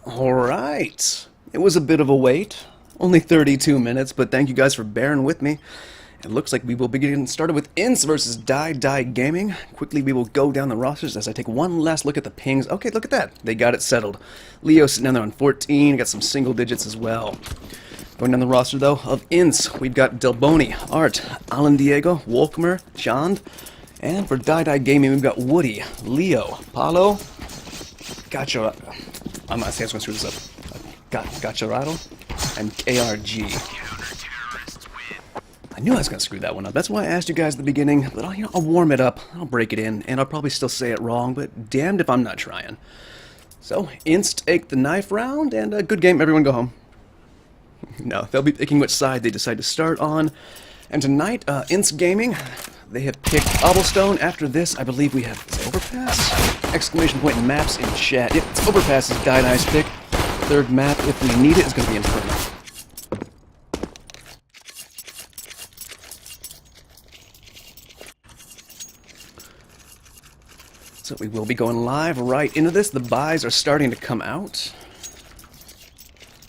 Alright, it was a bit of a wait, only 32 minutes, but thank you guys for bearing with me. It looks like we will be getting started with INTZ versus Die Gaming. Quickly we will go down the rosters as I take one last look at the pings. Okay, look at that, they got it settled. Leo sitting down there on 14, got some single digits as well. Going down the roster though of INTZ, we've got Delboni, Art, Alan Diego, Wolkmer, Chand, and for Die Gaming we've got Woody, Leo, Paulo, Gotcha. I'm not saying I was going to screw this up. Gotcharado and KRG. I knew I was going to screw that one up. That's why I asked you guys at the beginning. But I'll warm it up. I'll break it in, and I'll probably still say it wrong. But damned if I'm not trying. So INTZ take the knife round, and a good game. Everyone go home. No, they'll be picking which side they decide to start on. And tonight, INTZ Gaming, they have picked Cobblestone. After this, I believe we have Overpass? Exclamation point maps in chat. Yep, it's Overpass is Dice pick. Third map, if we need it, is going to be Inferno. So we will be going live right into this. The buys are starting to come out.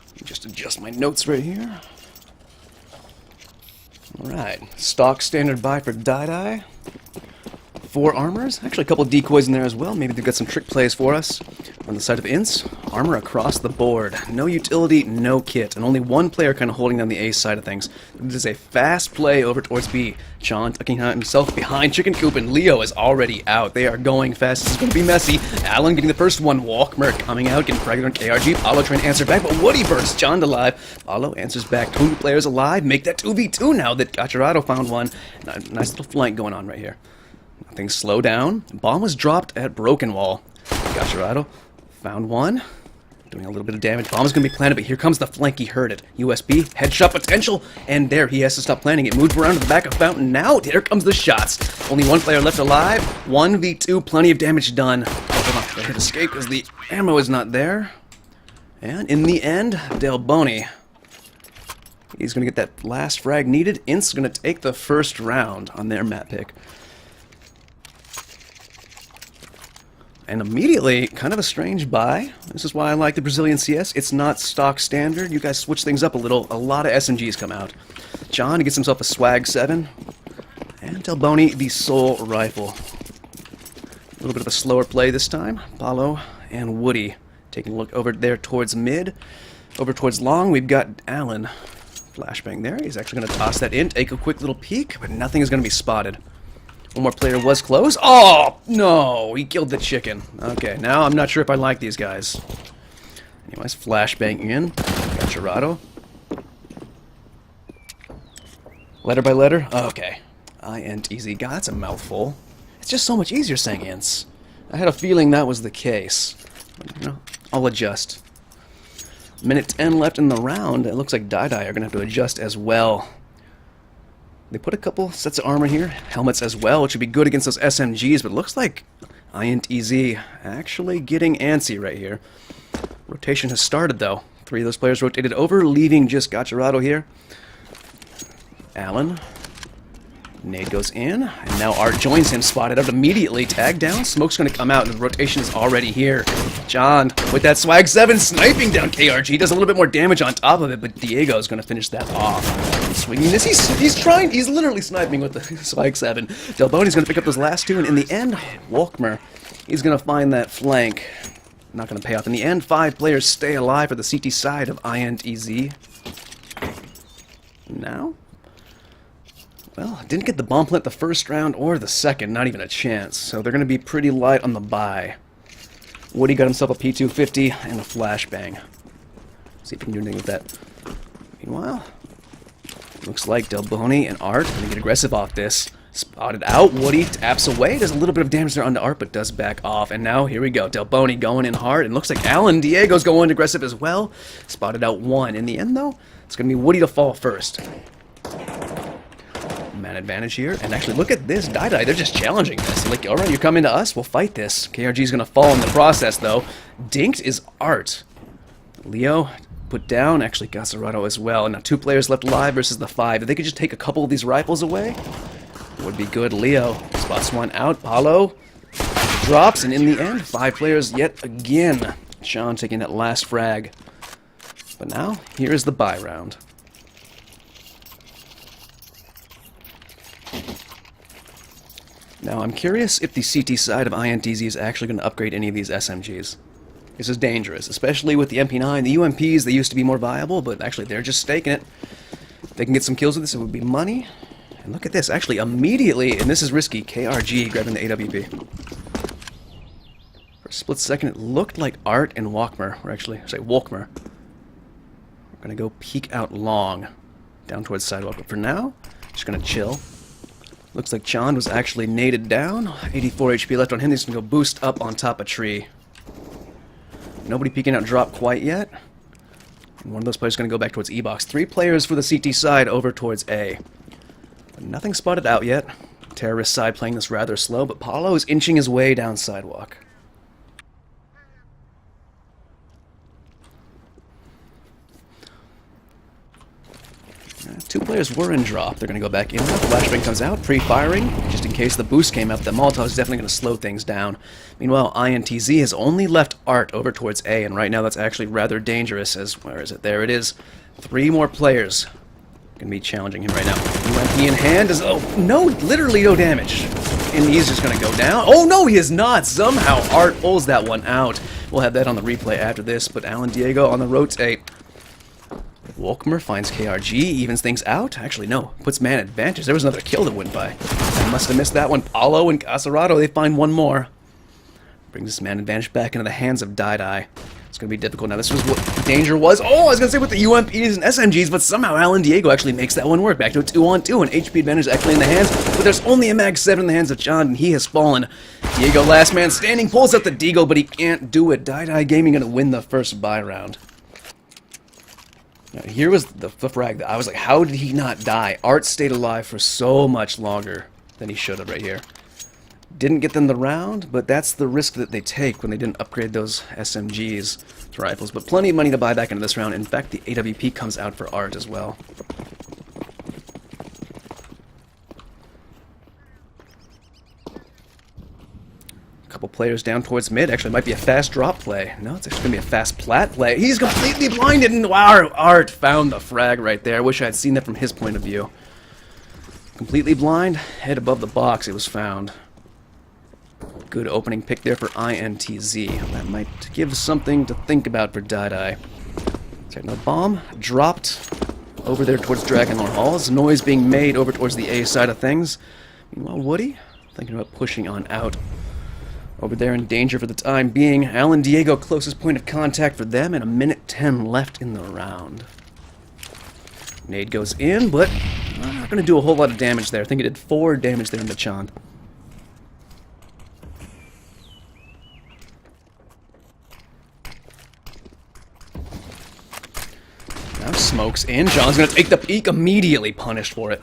Let me just adjust my notes right here. Alright, stock standard buy for Die. 4 armors, actually a couple decoys in there as well. Maybe they've got some trick plays for us. On the side of INTZ, armor across the board. No utility, no kit, and only one player kind of holding down the A side of things. This is a fast play over towards B. Sean tucking himself behind Chicken Coop, and Leo is already out. They are going fast. This is going to be messy. Alan getting the first one. Walkmer coming out, getting fragged on KRG. Paulo trying to answer back, but Woody bursts John alive. Paulo answers back. 2 players alive. Make that 2v2 now that Gotcharado found one. Nice little flank going on right here. Things slow down. Bomb was dropped at Broken Wall. Gotcharado found one. Doing a little bit of damage. Bomb is going to be planted, but here comes the flank. He heard it. USB, headshot potential, and there he has to stop planning it. Moved around to the back of Fountain. Now, here comes the shots. Only one player left alive. 1v2, plenty of damage done. Oh, hold on, they could escape because the ammo is not there. And in the end, Delboni. He's going to get that last frag needed. INTZ going to take the first round on their map pick. And immediately, kind of a strange buy. This is why I like the Brazilian CS. It's not stock standard. You guys switch things up a little. A lot of SMGs come out. John gets himself a Swag 7. And Delboni, the Soul Rifle. A little bit of a slower play this time. Paulo and Woody taking a look over there towards mid. Over towards long, we've got Alan. Flashbang there. He's actually going to toss that in, take a quick little peek, but nothing is going to be spotted. One more player was close. Oh, no! He killed the chicken. Okay, now I'm not sure if I like these guys. Anyways, flashbang in. Gotcharado. Letter by letter? Okay. INTZ. God, that's a mouthful. It's just so much easier saying INTZ. I had a feeling that was the case. But, I'll adjust. Minute 10 left in the round. It looks like Die are going to have to adjust as well. They put a couple sets of armor here, helmets as well, which would be good against those SMGs, but it looks like INTZ actually getting antsy right here. Rotation has started, though. 3 of those players rotated over, leaving just Gotcharado here. Alan. Nade goes in, and now Art joins him, spotted out immediately. Tag down, smoke's going to come out, and the rotation is already here. John, with that Swag 7, sniping down KRG, does a little bit more damage on top of it, but Diego is going to finish that off. Swinging this, he's literally sniping with the Swag 7. Delboni's going to pick up those last 2, and in the end, Wolkmer, he's going to find that flank. Not going to pay off. In the end, 5 players stay alive for the CT side of INTZ. Now? Well, didn't get the bomb plant the first round or the second, not even a chance. So they're going to be pretty light on the buy. Woody got himself a P250 and a flashbang. See if we can do anything with that. Meanwhile, looks like Delboni and Art are going to get aggressive off this. Spotted out, Woody taps away. Does a little bit of damage there onto Art, but does back off. And now, here we go. Delboni going in hard. And looks like Alan Diego's going aggressive as well. Spotted out 1. In the end, though, it's going to be Woody to fall first. Man advantage here. And actually, look at this. Die, they're just challenging this. Like, alright, you're coming to us. We'll fight this. KRG's going to fall in the process, though. Dinked is Art. Leo put down. Actually, Gotcharado as well. And now 2 players left alive versus the 5. If they could just take a couple of these rifles away, would be good. Leo spots one out. Paulo drops, and in the end, 5 players yet again. Sean taking that last frag. But now, here is the buy round. Now, I'm curious if the CT side of INTZ is actually going to upgrade any of these SMGs. This is dangerous, especially with the MP9. The UMPs, they used to be more viable, but actually they're just staking it. If they can get some kills with this, it would be money. And look at this, actually immediately, and this is risky, KRG grabbing the AWP. For a split second, it looked like Art and Walkmer, or actually, sorry, Walkmer. We're going to go peek out long, down towards sidewalk. But for now, just going to chill. Looks like Chand was actually naded down. 84 HP left on him. He's going to go boost up on top of tree. Nobody peeking out drop quite yet. And one of those players is going to go back towards E-box. 3 players for the CT side over towards A. But nothing spotted out yet. Terrorist side playing this rather slow, but Paulo is inching his way down sidewalk. Two players were in drop. They're going to go back in. Flashbang comes out, pre-firing, just in case the boost came up. The Molotov is definitely going to slow things down. Meanwhile, INTZ has only left Art over towards A, and right now that's actually rather dangerous, as, where is it? There it is. 3 more players going to be challenging him right now. UMP in hand is, oh, no, literally no damage. And he's just going to go down. Oh, no, he is not. Somehow Art pulls that one out. We'll have that on the replay after this, but Alan Diego on the rotate. Walkmer finds KRG, evens things out. Actually, no, puts man advantage. There was another kill that went by. I must have missed that one. Paulo and Casarado, they find one more. Brings this man advantage back into the hands of Dai. It's going to be difficult. Now, this was what danger was. Oh, I was going to say with the UMPs and SMGs, but somehow Alan Diego actually makes that one work. Back to a 2-on-2, and HP advantage actually in the hands. But there's only a mag 7 in the hands of Chand, and he has fallen. Diego, last man standing, pulls out the Deagle, but he can't do it. Dai Gaming going to win the first buy round. Now, here was the frag that I was like, how did he not die? Art stayed alive for so much longer than he should have right here. Didn't get them the round, but that's the risk that they take when they didn't upgrade those SMGs to rifles. But plenty of money to buy back into this round. In fact, the AWP comes out for Art as well. Couple players down towards mid. Actually, it might be a fast drop play. No, it's actually going to be a fast plat play. He's completely blinded, and wow, Art found the frag right there. I wish I had seen that from his point of view. Completely blind, head above the box, it was found. Good opening pick there for INTZ. That might give something to think about for Dai. So, no bomb dropped over there towards Dragonlord Halls. Noise being made over towards the A side of things. Meanwhile, Woody thinking about pushing on out. Over there in danger for the time being. Alan Diego, closest point of contact for them, and 1:10 left in the round. Nade goes in, but not going to do a whole lot of damage there. I think it did 4 damage there in the Chand. Now smokes in. John's going to take the peek, immediately punished for it.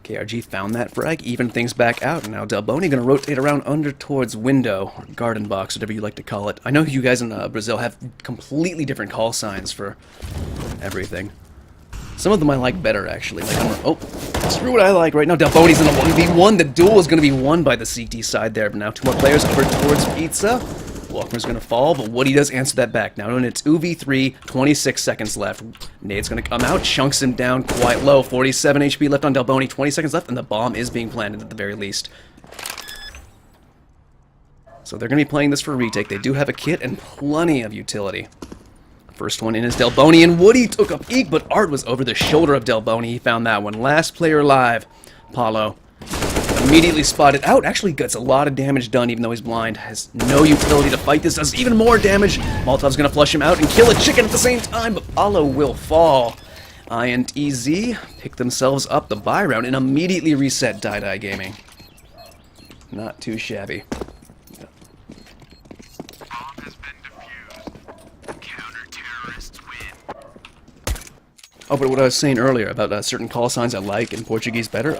KRG found that frag, even things back out, and now Delboni going to rotate around under towards window, or garden box, whatever you like to call it. I know you guys in Brazil have completely different call signs for everything. Some of them I like better, actually. Like, oh, screw what I like right now. Delboni's in a 1v1. The duel is going to be won by the CT side there, but now 2 more players over towards Pizza. Walker's going to fall, but Woody does answer that back. Now it's 2v3, 26 seconds left. Nade's going to come out, chunks him down quite low. 47 HP left on Delboni, 20 seconds left, and the bomb is being planted at the very least. So they're going to be playing this for a retake. They do have a kit and plenty of utility. First one in is Delboni, and Woody took a peek, but Art was over the shoulder of Delboni. He found that one. Last player alive, Paulo. Immediately spotted out. Actually gets a lot of damage done even though he's blind. Has no utility to fight this. Does even more damage. Molotov's going to flush him out and kill a chicken at the same time, but Paulo will fall. INTZ pick themselves up the buy round and immediately reset Dai Gaming. Not too shabby. Oh, but what I was saying earlier about certain call signs I like in Portuguese better,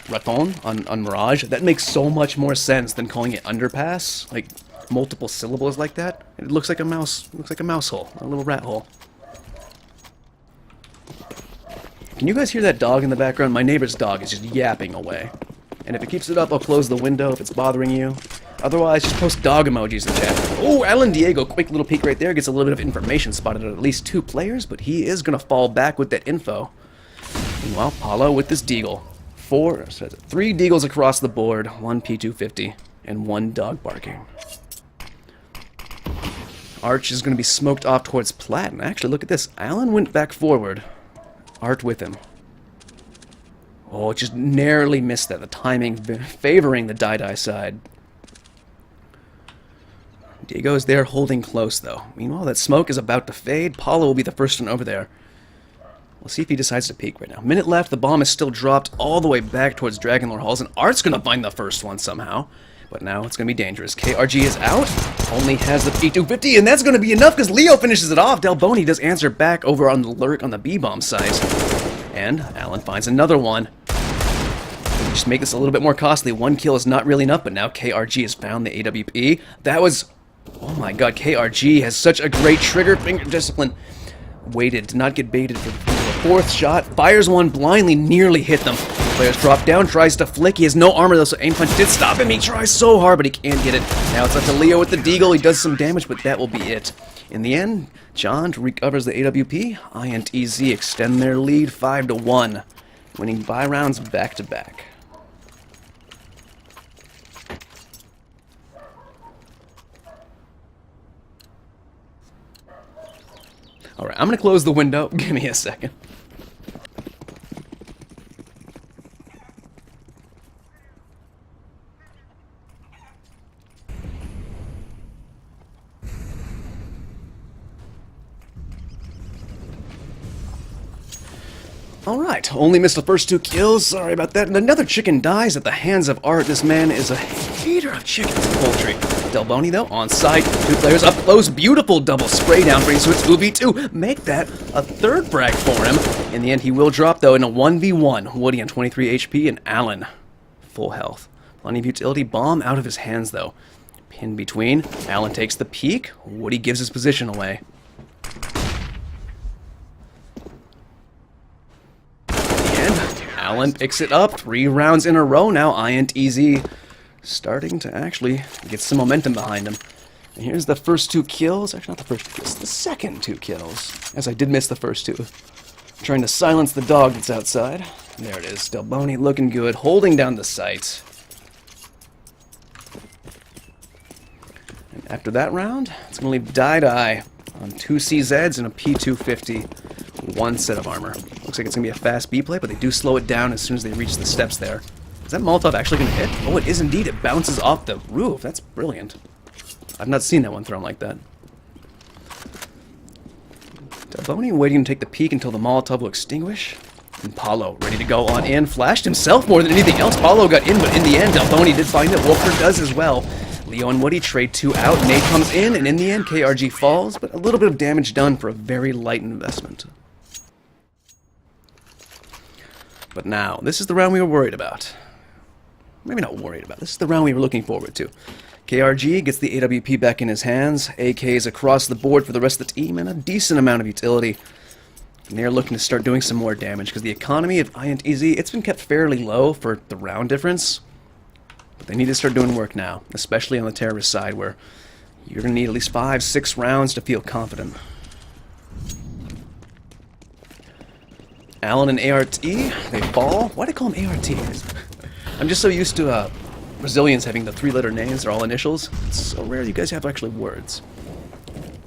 raton on Mirage, that makes so much more sense than calling it underpass, like multiple syllables like that. It looks like a mouse, hole, a little rat hole. Can you guys hear that dog in the background? My neighbor's dog is just yapping away. And if it keeps it up, I'll close the window if it's bothering you. Otherwise, just post dog emojis in chat. Oh, Alan Diego, quick little peek right there. Gets a little bit of information. Spotted at least 2 players, but he is going to fall back with that info. Meanwhile, Paulo with this deagle. 3 deagles across the board, 1 P250, and 1 dog barking. Arch is going to be smoked off towards Plat. And actually, look at this. Alan went back forward. Art with him. Oh, just narrowly missed that. The timing favoring the Die side. Diego is there holding close, though. Meanwhile, that smoke is about to fade. Paulo will be the first one over there. We'll see if he decides to peek right now. Minute left. The bomb is still dropped all the way back towards Dragonlord Halls, and Art's going to find the first one somehow. But now it's going to be dangerous. KRG is out. Only has the P250, and that's going to be enough because Leo finishes it off. Delboni does answer back over on the lurk on the B-bomb site. And Alan finds another one. Just make this a little bit more costly. 1 kill is not really enough, but now KRG has found the AWP. That was... Oh my god, KRG has such a great trigger finger discipline. Waited, did not get baited for the 4th shot. Fires one blindly, nearly hit them. Players drop down, tries to flick. He has no armor though, so aim punch did stop him. He tries so hard, but he can't get it. Now it's up to Leo with the deagle. He does some damage, but that will be it. In the end, John recovers the AWP. INTZ extend their lead 5-1, winning by rounds back to back. Alright, I'm going to close the window. Give me a second. Alright, only missed the first 2 kills. Sorry about that. And another chicken dies at the hands of Art. This man is a hater of chickens and poultry. Delboni, though, on site. 2 players up close. Beautiful double spray down brings to its UV2. Make that a 3rd frag for him. In the end, he will drop, though, in a 1v1. Woody on 23 HP and Alan, full health. Plenty of utility. Bomb out of his hands, though. Pin between. Alan takes the peek. Woody gives his position away. Alan picks it up. 3 rounds in a row now. INTZ starting to actually get some momentum behind him. And here's the first 2 kills. Actually, not the first 2 kills. The second 2 kills. As I did miss the first 2. Trying to silence the dog that's outside. There it is. Delboni looking good. Holding down the site. And after that round, it's going to leave Die on 2 CZs and a P250. 1 set of armor. Looks like it's going to be a fast B play, but they do slow it down as soon as they reach the steps there. Is that Molotov actually going to hit? Oh, it is indeed. It bounces off the roof. That's brilliant. I've not seen that one thrown like that. Delboni waiting to take the peek until the Molotov will extinguish. And Paulo ready to go on in. Flashed himself more than anything else. Paulo got in, but in the end, Delboni did find it. Wolfer does as well. Leo and Woody trade 2 out. Nate comes in, and in the end, KRG falls, but a little bit of damage done for a very light investment. But now, this is the round we were worried about. Maybe not worried about. This is the round we were looking forward to. KRG gets the AWP back in his hands. AKs across the board for the rest of the team, and a decent amount of utility. And they're looking to start doing some more damage, because the economy of INTZ, it's been kept fairly low for the round difference. But they need to start doing work now, especially on the terrorist side, where you're going to need at least 5-6 rounds to feel confident. Alan and ART, they fall. Why do they call them ART? I'm just so used to Brazilians having the 3-letter names. They're all initials. It's so rare you guys have actually words.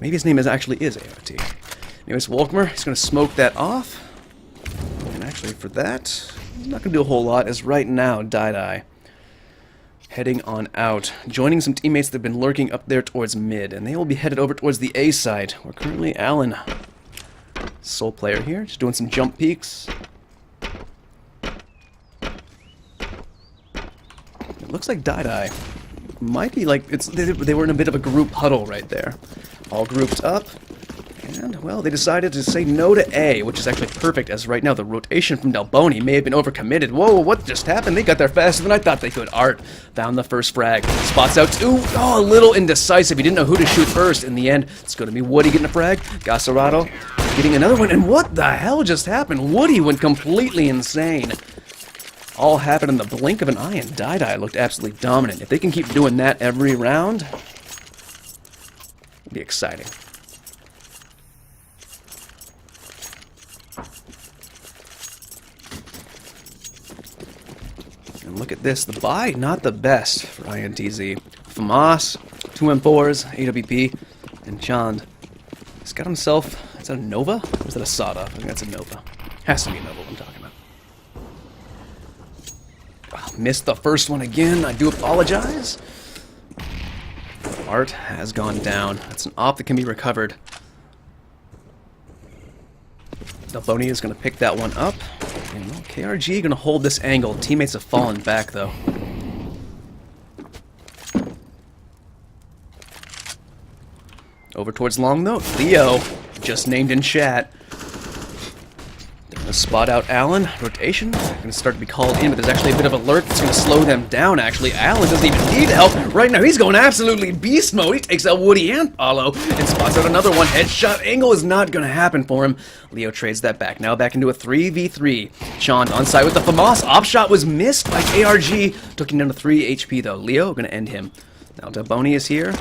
Maybe his name actually is ART. Anyways, Wolkmer, he's going to smoke that off. And actually for that, he's not going to do a whole lot, as right now, Die heading on out, joining some teammates that have been lurking up there towards mid, and they will be headed over towards the A side, where currently Alan, sole player here, just doing some jump peeks. It looks like Die might be like, they were in a bit of a group huddle right there. All grouped up, and, well, they decided to say no to A, which is actually perfect, as right now the rotation from Delboni may have been overcommitted. Whoa, what just happened? They got there faster than I thought they could. Art found the first frag. Spots out 2. Oh, a little indecisive. He didn't know who to shoot first. In the end, it's going to be Woody getting a frag. Gasserato getting another one. And what the hell just happened? Woody went completely insane. all happened in the blink of an eye, and DieDie looked absolutely dominant. If they can keep doing that every round, it'll be exciting. And look at this. The buy, not the best for INTZ. FAMAS, 2 M4s, AWP, and Chand. He's got himself... Is that a Nova? Or is that a Sada? I think that's a Nova. Has to be a Nova, what I'm talking about. Oh, missed the first one again. I do apologize. Art has gone down. That's an op that can be recovered. Delboni is going to pick that one up. And KRG going to hold this angle. Teammates have fallen back, though. Over towards long, though. Leo, just named in chat. They're going to spot out Allen. Rotation. They're going to start to be called in, but there's actually a bit of alert that's going to slow them down, actually. Allen doesn't even need help. Right now, he's going absolutely beast mode. He takes out Woody and Paulo and spots out another one. Headshot angle is not going to happen for him. Leo trades that back. Now back into a 3v3. Chand on side with the FAMAS. Op shot was missed by KRG. Took him down to 3 HP, though. Leo going to end him. Now Delboni is here.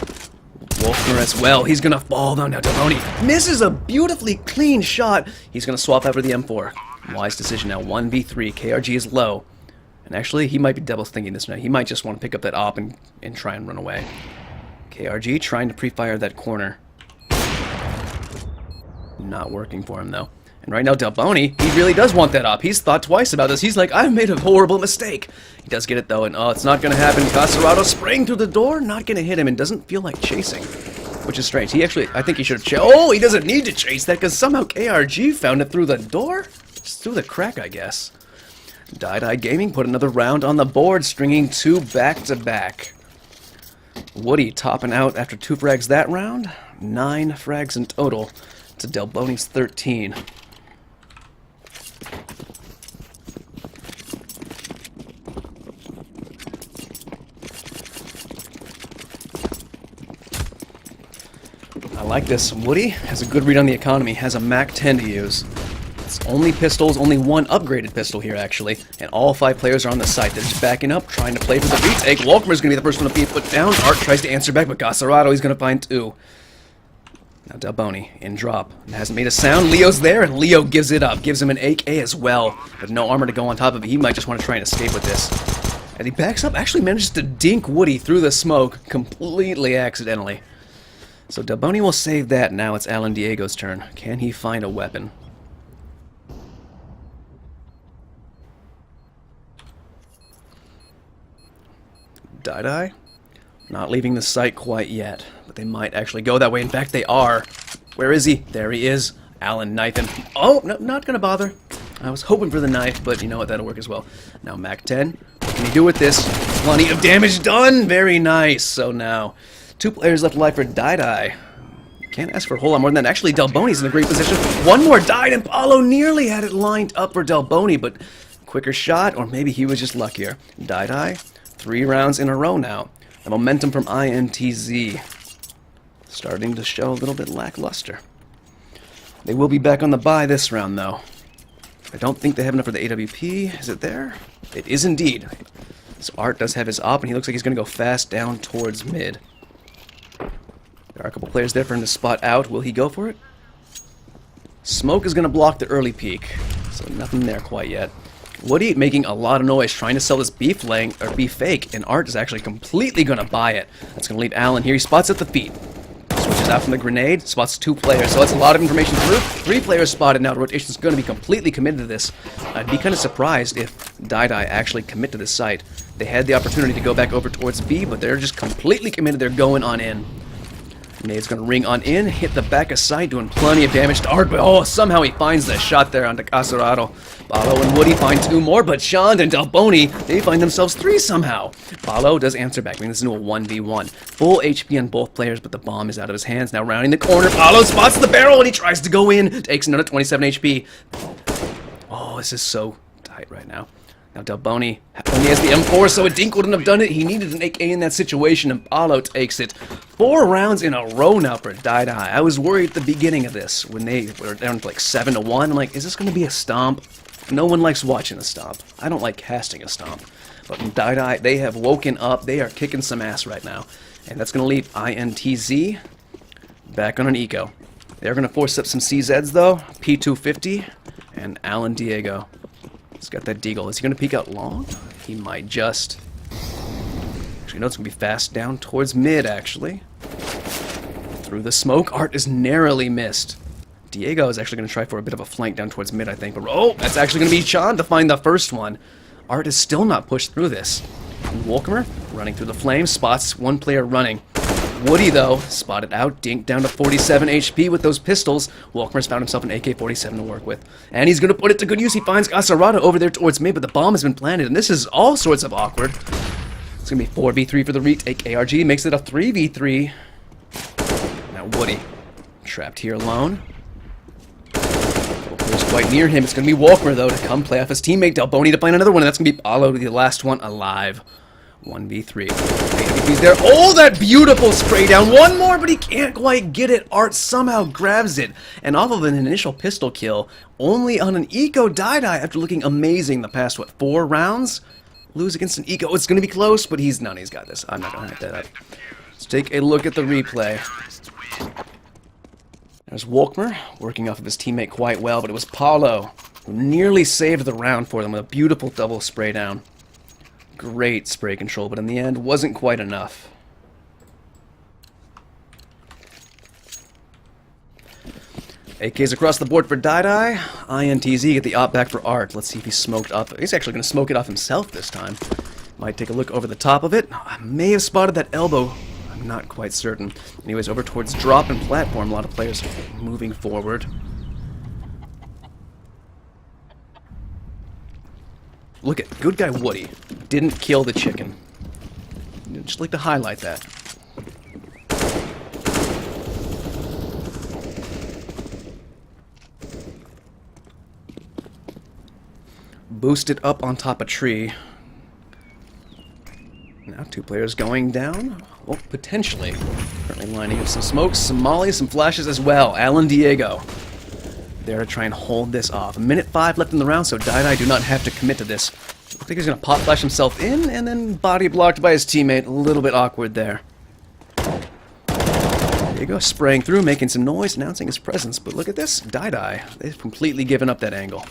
Wolfner as well. He's going to fall down. Now Delboni misses a beautifully clean shot. He's going to swap out for the M4. Wise decision now. 1v3. KRG is low. And actually, he might be double thinking this now. He might just want to pick up that op and try and run away. KRG trying to pre-fire that corner. Not working for him, though. And right now, Delboni, he really does want that op. He's thought twice about this. He's like, I've made a horrible mistake. He does get it, though, and oh, it's not going to happen. Casarado spraying through the door, not going to hit him, and doesn't feel like chasing, which is strange. He actually, I think he should have chased. Oh, he doesn't need to chase that, because somehow KRG found it through the door? Just through the crack, I guess. DieDie Gaming put another round on the board, stringing 2 back-to-back. Woody topping out after 2 frags that round. 9 frags in total to Delboni's 13. I like this. Woody has a good read on the economy, has a MAC-10 to use. It's only pistols, only 1 upgraded pistol here, actually. And all 5 players are on the site. They're just backing up, trying to play for the retake. Walkmer's going to be the first one to be put down. Art tries to answer back, but Casarado, he's going to find 2. Now Delboni in drop. It hasn't made a sound. Leo's there, and Leo gives it up. Gives him an AK as well. But no armor to go on top of it. He might just want to try and escape with this. As he backs up, actually manages to dink Woody through the smoke completely accidentally. So Delboni will save that. Now it's Alan Diego's turn. Can he find a weapon? DieDie? Not leaving the site quite yet, but they might actually go that way. In fact, they are. Where is he? There he is. Alan knifing. Oh, no, not gonna bother. I was hoping for the knife, but you know what? That'll work as well. Now MAC-10. What can he do with this? Plenty of damage done. Very nice. So now, 2 players left alive for DieDie. Can't ask for a whole lot more than that. Actually, Delboni's in a great position. 1 more died, and Paulo nearly had it lined up for Delboni, but quicker shot, or maybe he was just luckier. DieDie, 3 rounds in a row now. The momentum from INTZ starting to show a little bit lackluster. They will be back on the bye this round, though. I don't think they have enough for the AWP. Is it there? It is indeed. So Art does have his op, and he looks like he's going to go fast down towards mid. There are a couple players there for him to spot out. Will he go for it? Smoke is going to block the early peek, so nothing there quite yet. Woody making a lot of noise, trying to sell this beef fake, and Art is actually completely going to buy it. That's going to leave Allen here. He spots at the feet. Switches out from the grenade, spots 2 players, so that's a lot of information through. 3 players spotted now. The rotation's going to be completely committed to this. I'd be kind of surprised if DieDie actually commit to this site. They had the opportunity to go back over towards B, but they're just completely committed. They're going on in. Nade's going to ring on in, hit the back of sight, doing plenty of damage to Art, but oh, somehow he finds the shot there onto Casarado. Paulo and Woody find 2 more, but Chand and Delboni, they find themselves 3 somehow. Paulo does answer back, making this into a 1v1. Full HP on both players, but the bomb is out of his hands. Now rounding the corner, Paulo spots the barrel, and he tries to go in, takes another 27 HP. Oh, this is so tight right now. Now Delboni only has the M4, so a dink wouldn't have done it. He needed an AK in that situation, and Paulo takes it. 4 rounds in a row now for DieDie. I was worried at the beginning of this when they were down to like 7-1. I'm like, is this going to be a stomp? No one likes watching a stomp. I don't like casting a stomp. But in DieDie, they have woken up. They are kicking some ass right now. And that's going to leave INTZ back on an eco. They're going to force up some CZs, though. P250 and Alan Diego. He's got that deagle. Is he going to peek out long? He might just. Actually, no, it's going to be fast down towards mid, actually. Through the smoke. Art is narrowly missed. Diego is actually going to try for a bit of a flank down towards mid, I think. But, oh, that's actually going to be Chan to find the first one. Art is still not pushed through this. And Wolkemer running through the flames, spots one player running. Woody, though, spotted out, dinked down to 47 HP with those pistols. Wolkemer's found himself an AK-47 to work with. And he's going to put it to good use. He finds Gasarado over there towards mid, but the bomb has been planted. And this is all sorts of awkward. It's going to be 4v3 for the retake. ARG makes it a 3v3. Now Woody, trapped here alone. Wolkemer's quite near him. It's going to be Wolkemer, though, to come play off his teammate Delboni to find another one. And that's going to be Paulo, the last one alive. 1v3. He's there. Oh, that beautiful spray down. One more, but he can't quite get it. Art somehow grabs it. And off of an initial pistol kill, only on an eco DieDie after looking amazing the past, what, 4 rounds? Lose against an eco. It's going to be close, but he's none. He's got this. I'm not going to hype that up. Let's take a look at the replay. There's Wolkemer working off of his teammate quite well, but it was Paulo who nearly saved the round for them with a beautiful double spray down. Great spray control, but in the end, wasn't quite enough. AKs across the board for DieDie. INTZ get the op back for Art. Let's see if he's smoked up. He's actually going to smoke it off himself this time. Might take a look over the top of it. I may have spotted that elbow. I'm not quite certain. Anyways, over towards drop and platform. A lot of players moving forward. Look at good guy Woody. Didn't kill the chicken. I'd just like to highlight that. Boosted up on top of tree. Now 2 players going down. Well, potentially. Currently lining up some smokes, some mollies, some flashes as well. Alan Diego there to try and hold this off. 1:05 left in the round, so DieDie do not have to commit to this. Looks like he's going to pop flash himself in, and then body blocked by his teammate. A little bit awkward there. There you go, spraying through, making some noise, announcing his presence. But look at this, DieDie. They've completely given up that angle.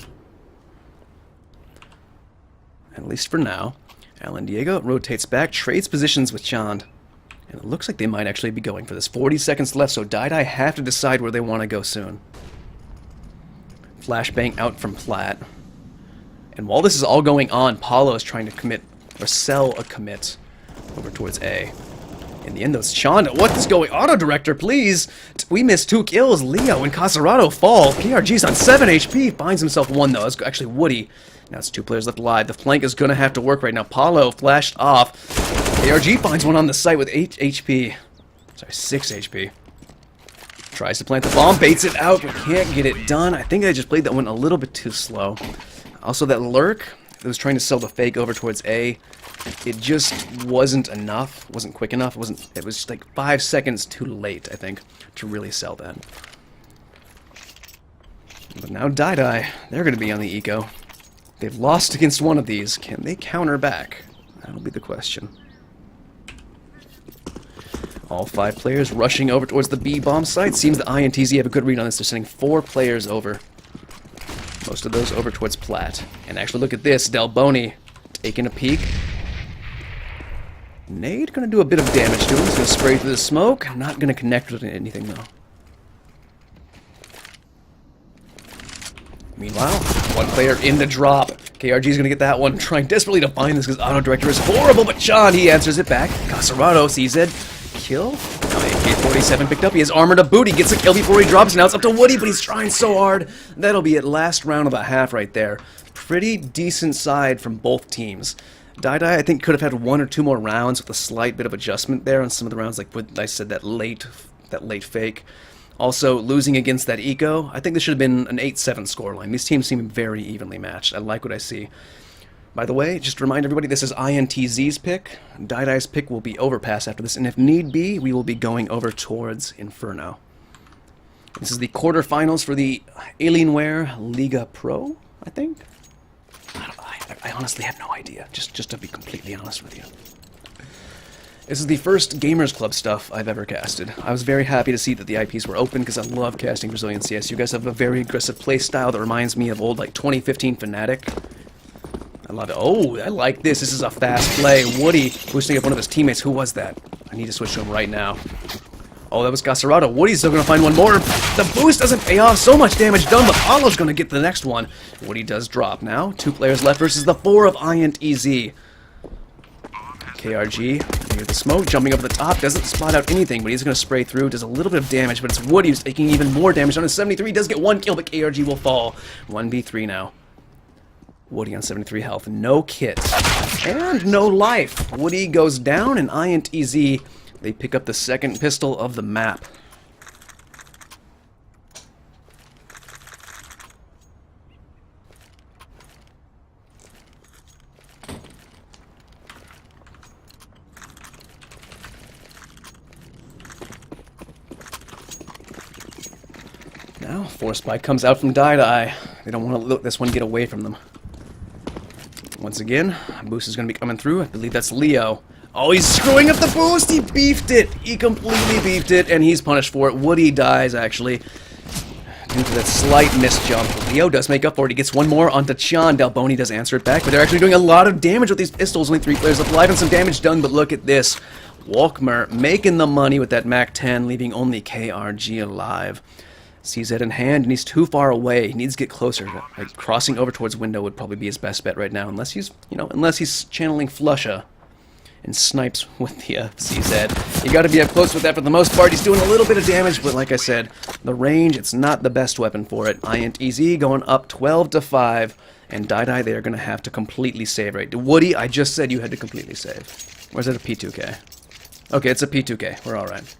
At least for now. Alan Diego rotates back, trades positions with Chand. And it looks like they might actually be going for this. 40 seconds left, so DieDie have to decide where they want to go soon. Flashbang out from Plat. And while this is all going on, Paulo is trying to commit, or sell a commit, over towards A. In the end, though, it's Chanda. What is going on, Auto Director, please? We missed 2 kills. Leo and Casarado fall. PRG's on 7 HP. Finds himself 1, though. That's actually Woody. Now it's 2 players left alive. The flank is going to have to work right now. Paulo flashed off. ARG finds one on the site with 8 HP. Sorry, 6 HP. Tries to plant the bomb, baits it out, but can't get it done. I think I just played that one a little bit too slow. Also, that lurk that was trying to sell the fake over towards A, it just wasn't enough, wasn't quick enough. It was like 5 seconds too late, I think, to really sell that. But now DieDie, they're going to be on the eco. They've lost against one of these. Can they counter back? That'll be the question. All 5 players rushing over towards the B bomb site. Seems the INTZ have a good read on this. They're sending 4 players over. Most of those over towards Plat. And actually, look at this. Delboni taking a peek. Nade going to do a bit of damage to him. He's going to spray through the smoke. Not going to connect with anything, though. Meanwhile, 1 player in the drop. KRG is going to get that one. Trying desperately to find this because Auto Director is horrible. But Sean, he answers it back. Casarado sees it. Kill. Now AK-47 picked up. He has armor to boot. He gets a kill before he drops. Now it's up to Woody, but he's trying so hard. That'll be it. Last round of the half right there. Pretty decent side from both teams. DieDie, I think, could have had 1 or 2 more rounds with a slight bit of adjustment there on some of the rounds, like what I said, that late fake. Also, losing against that eco, I think this should have been an 8-7 scoreline. These teams seem very evenly matched. I like what I see. By the way, just to remind everybody, this is INTZ's pick. DieDie's pick will be Overpass after this, and if need be, we will be going over towards Inferno. This is the quarterfinals for the Alienware Liga Pro, I think. honestly have no idea, just to be completely honest with you. This is the first Gamers Club stuff I've ever casted. I was very happy to see that the IPs were open because I love casting Brazilian CS. You guys have a very aggressive play style that reminds me of old, like, 2015 Fnatic. I love it. Oh, I like this. This is a fast play. Woody boosting up one of his teammates. Who was that? I need to switch to him right now. Oh, that was Gacerado. Woody's still going to find one more. The boost doesn't pay off. So much damage done, but Paulo's going to get the next one. Woody does drop now. 2 players left versus the 4 of INTZ. KRG, near the smoke, jumping over the top, doesn't spot out anything, but he's going to spray through, does a little bit of damage, but it's Woody who's taking even more damage. On his 73, does get 1 kill, but KRG will fall. 1v3 now. Woody on 73 health, no kit, and no life. Woody goes down, and INTZ, they pick up the second pistol of the map. Now, Force Spike comes out from Die. They don't want to let this one get away from them. Once again, boost is going to be coming through. I believe that's Leo. Oh, he's screwing up the boost! He beefed it! He completely beefed it, and he's punished for it. Woody dies, actually, due to that slight missed jump. Leo does make up for it. He gets one more onto Chan. Delboni does answer it back, but they're actually doing a lot of damage with these pistols. Only 3 players alive and some damage done, but look at this. Walkmer making the money with that MAC-10, leaving only KRG alive. CZ in hand, and he's too far away. He needs to get closer. Like, crossing over towards window would probably be his best bet right now, unless he's, unless he's channeling Flusha and snipes with the CZ. You got to be up close with that for the most part. He's doing a little bit of damage, but like I said, the range, it's not the best weapon for it. INTZ going up 12-5, and Die they are going to have to completely save, right? Woody, I just said you had to completely save. Or is it a P2K? Okay, it's a P2K. We're alright.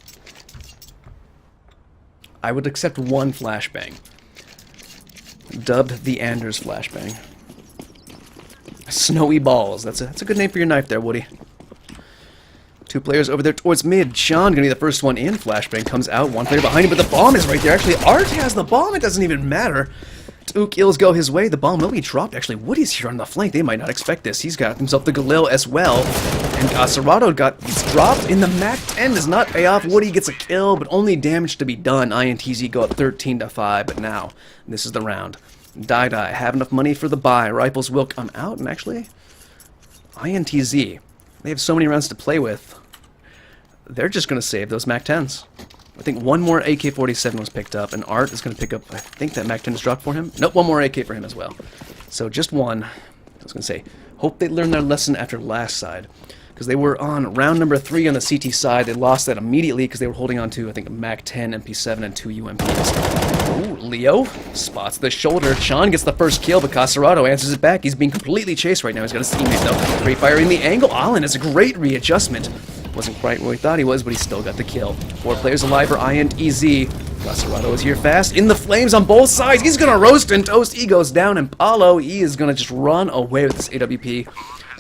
I would accept 1 flashbang. Dubbed the Anders flashbang. Snowy balls. That's a good name for your knife there, Woody. 2 players over there towards mid. Sean gonna be the first one in. Flashbang comes out. 1 player behind him, but the bomb is right there. Actually, Art has the bomb. It doesn't even matter. 2 kills go his way. The bomb will be dropped. Actually, Woody's here on the flank. They might not expect this. He's got himself the Galil as well. And Gacerado gets dropped in the MAC-10. Does not pay off. Woody gets a kill, but only damage to be done. INTZ go up 13-5, but now, this is the round. Die have enough money for the buy. Rifles will come out, and actually, INTZ, they have so many rounds to play with. They're just going to save those MAC-10s. I think 1 more AK-47 was picked up, and Art is going to pick up, I think that MAC-10 is dropped for him. Nope, 1 more AK for him as well. So just 1. I was going to say, hope they learned their lesson after last side. Because they were on round number 3 on the CT side. They lost that immediately because they were holding on to, I think, a MAC-10, MP7, and 2 UMPs. Ooh, Leo spots the shoulder. Sean gets the first kill, but Gacerado answers it back. He's being completely chased right now. He's got his teammate, though. Great fire in the angle. Allen has a great readjustment. Wasn't quite where he thought he was, but he still got the kill. 4 players alive for INTZ. Gacerado is here fast. In the flames on both sides. He's going to roast and toast. He goes down, and Paulo, he is going to just run away with this AWP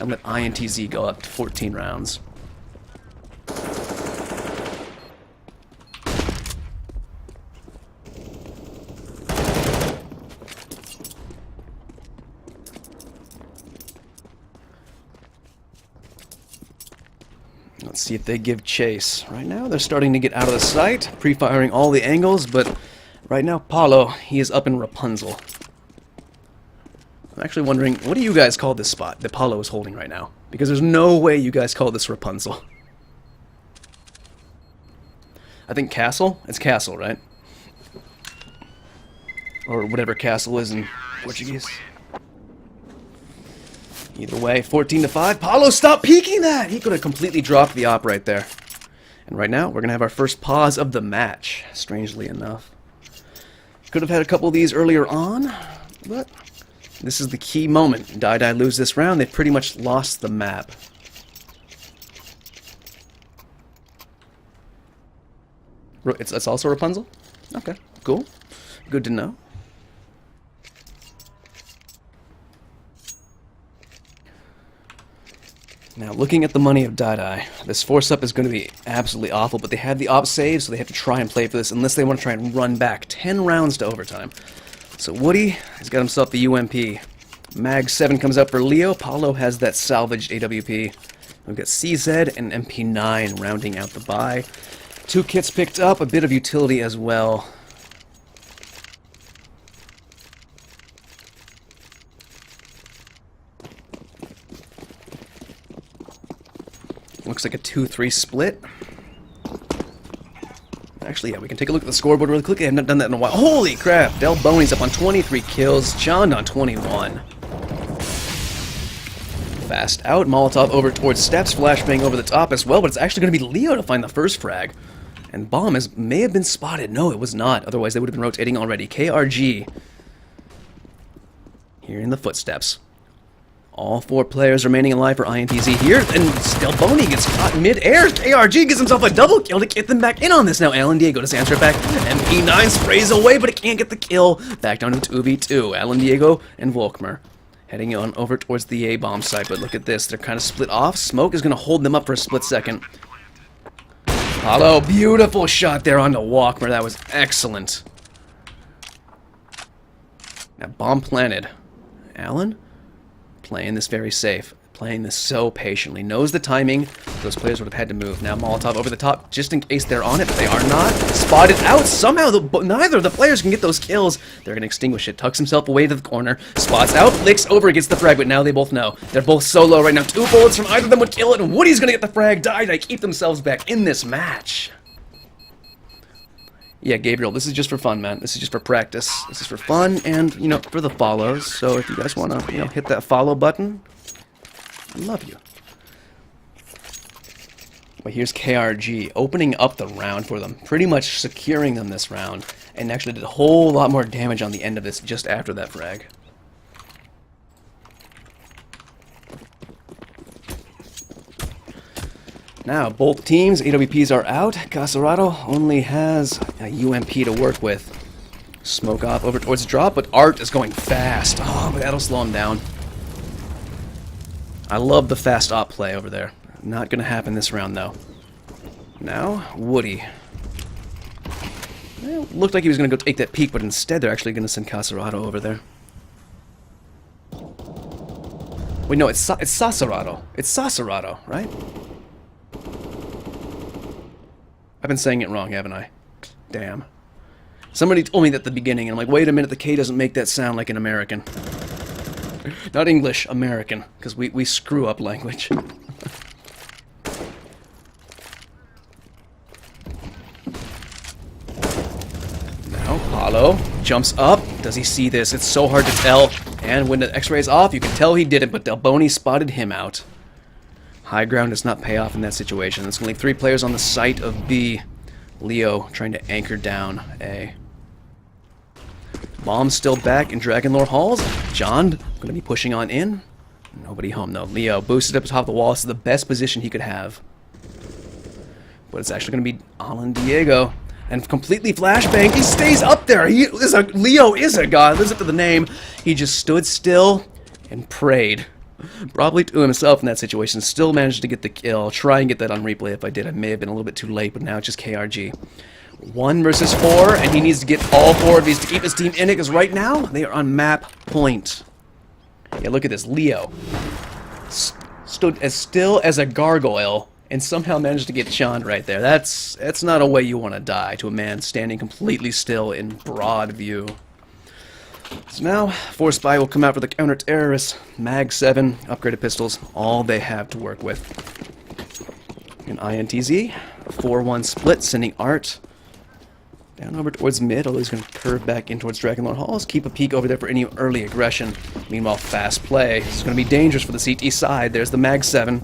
and let INTZ go up to 14 rounds. Let's see if they give chase. Right now, they're starting to get out of the sight, pre-firing all the angles, but right now, Paulo, he is up in Rapunzel. I'm actually wondering, what do you guys call this spot that Paulo is holding right now? Because there's no way you guys call this Rapunzel. I think castle? It's castle, right? Or whatever castle is in Portuguese. Either way, 14-5. Paulo, stop peeking that! He could have completely dropped the op right there. And right now, we're going to have our first pause of the match, strangely enough. Could have had a couple of these earlier on, but this is the key moment. Die lose this round, they've pretty much lost the map. It's also Rapunzel? Okay, cool. Good to know. Now, looking at the money of Die, this force-up is going to be absolutely awful, but they had the op save, so they have to try and play for this, unless they want to try and run back 10 rounds to overtime. So Woody has got himself the UMP. Mag 7 comes out for Leo. Paulo has that salvaged AWP. We've got CZ and MP9 rounding out the buy. 2 kits picked up, a bit of utility as well. Looks like a 2-3 split. Actually, yeah, we can take a look at the scoreboard really quickly. I haven't done that in a while. Holy crap! Del Boney's up on 23 kills. John on 21. Fast out. Molotov over towards steps. Flashbang over the top as well, but it's actually going to be Leo to find the first frag. And bomb may have been spotted. No, it was not. Otherwise, they would have been rotating already. KRG. Hearing the footsteps. All 4 players remaining alive for INTZ here, and Stelboni gets caught mid-air. KRG gets himself a double kill to get them back in on this. Now Alan Diego does answer it back. MP9 sprays away, but it can't get the kill. Back down to 2v2. Alan Diego and Volkmer heading on over towards the A-bomb site, but look at this. They're kind of split off. Smoke is going to hold them up for a split second. Paulo, beautiful shot there onto Walkmer. That was excellent. Now bomb planted. Alan? Playing this very safe. Playing this so patiently. Knows the timing. Those players would have had to move. Now Molotov over the top just in case they're on it, but they are not. Spotted out. Somehow neither of the players can get those kills. They're going to extinguish it. Tucks himself away to the corner. Spots out. Licks over. Gets the frag, but now they both know. They're both so low right now. 2 bullets from either of them would kill it, and Woody's going to get the frag. They keep themselves back in this match. Yeah, Gabriel, this is just for fun, man. This is just for practice. This is for fun and, you know, for the follows. So if you guys want to, you know, hit that follow button, I love you. Well, here's KRG opening up the round for them. Pretty much securing them this round. And actually did a whole lot more damage on the end of this just after that frag. Now, both teams, AWPs are out. Casarado only has a UMP to work with. Smoke off over towards the drop, but Art is going fast. Oh, but that'll slow him down. I love the fast op play over there. Not going to happen this round, though. Now, Woody. Well, looked like he was going to go take that peek, but instead they're actually going to send Casarado over there. Wait, no, it's Sasarado. It's Sasarado, right? I've been saying it wrong, haven't I? Damn. Somebody told me that at the beginning, and I'm like, wait a minute, the K doesn't make that sound like an American. Not English, American, because we screw up language. Now, Paulo jumps up. Does he see this? It's so hard to tell. And when the X-ray is off, you can tell he didn't, but Del Boney spotted him out. High ground does not pay off in that situation. There's only 3 players on the site of B. Leo trying to anchor down A. Bomb's still back in Dragonlore Halls. John going to be pushing on in. Nobody home though. Leo boosted up atop the wall. This is the best position he could have. But it's actually going to be Alan Diego. And completely flashbang. He stays up there. Leo is a god. Lives up to the name. He just stood still and prayed. Probably to himself in that situation. Still managed to get the kill. I'll try and get that on replay if I did. I may have been a little bit too late, but now it's just KRG. 1 versus 4, and he needs to get all 4 of these to keep his team in it, because right now, they are on map point. Yeah, look at this. Leo stood as still as a gargoyle, and somehow managed to get Sean right there. That's not a way you want to die, to a man standing completely still in broad view. So now, Force Spy will come out for the counter-terrorists. Mag 7, upgraded pistols, all they have to work with. In INTZ, 4-1 split, sending Art down over towards mid, although he's going to curve back in towards Dragonlord Halls. Keep a peek over there for any early aggression. Meanwhile, fast play. This is going to be dangerous for the CT side. There's the Mag 7.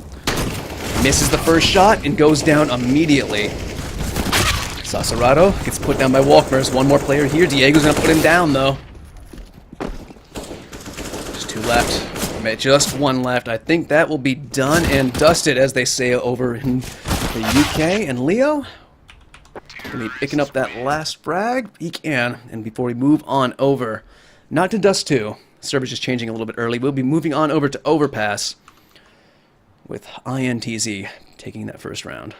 Misses the first shot and goes down immediately. Sasarado gets put down by Walkmers. 1 more player here. Diego's going to put him down, though. Just 2 left. Just 1 left. I think that will be done and dusted, as they say over in the UK. And Leo going to be picking up that last frag. He can. And before we move on over, not to Dust 2, server's just changing a little bit early. We'll be moving on over to Overpass with INTZ taking that first round.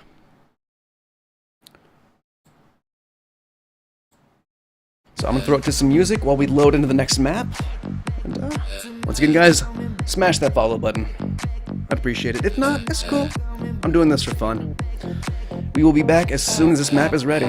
So I'm going to throw it to some music while we load into the next map. And, once again, guys, smash that follow button. I'd appreciate it. If not, it's cool. I'm doing this for fun. We will be back as soon as this map is ready.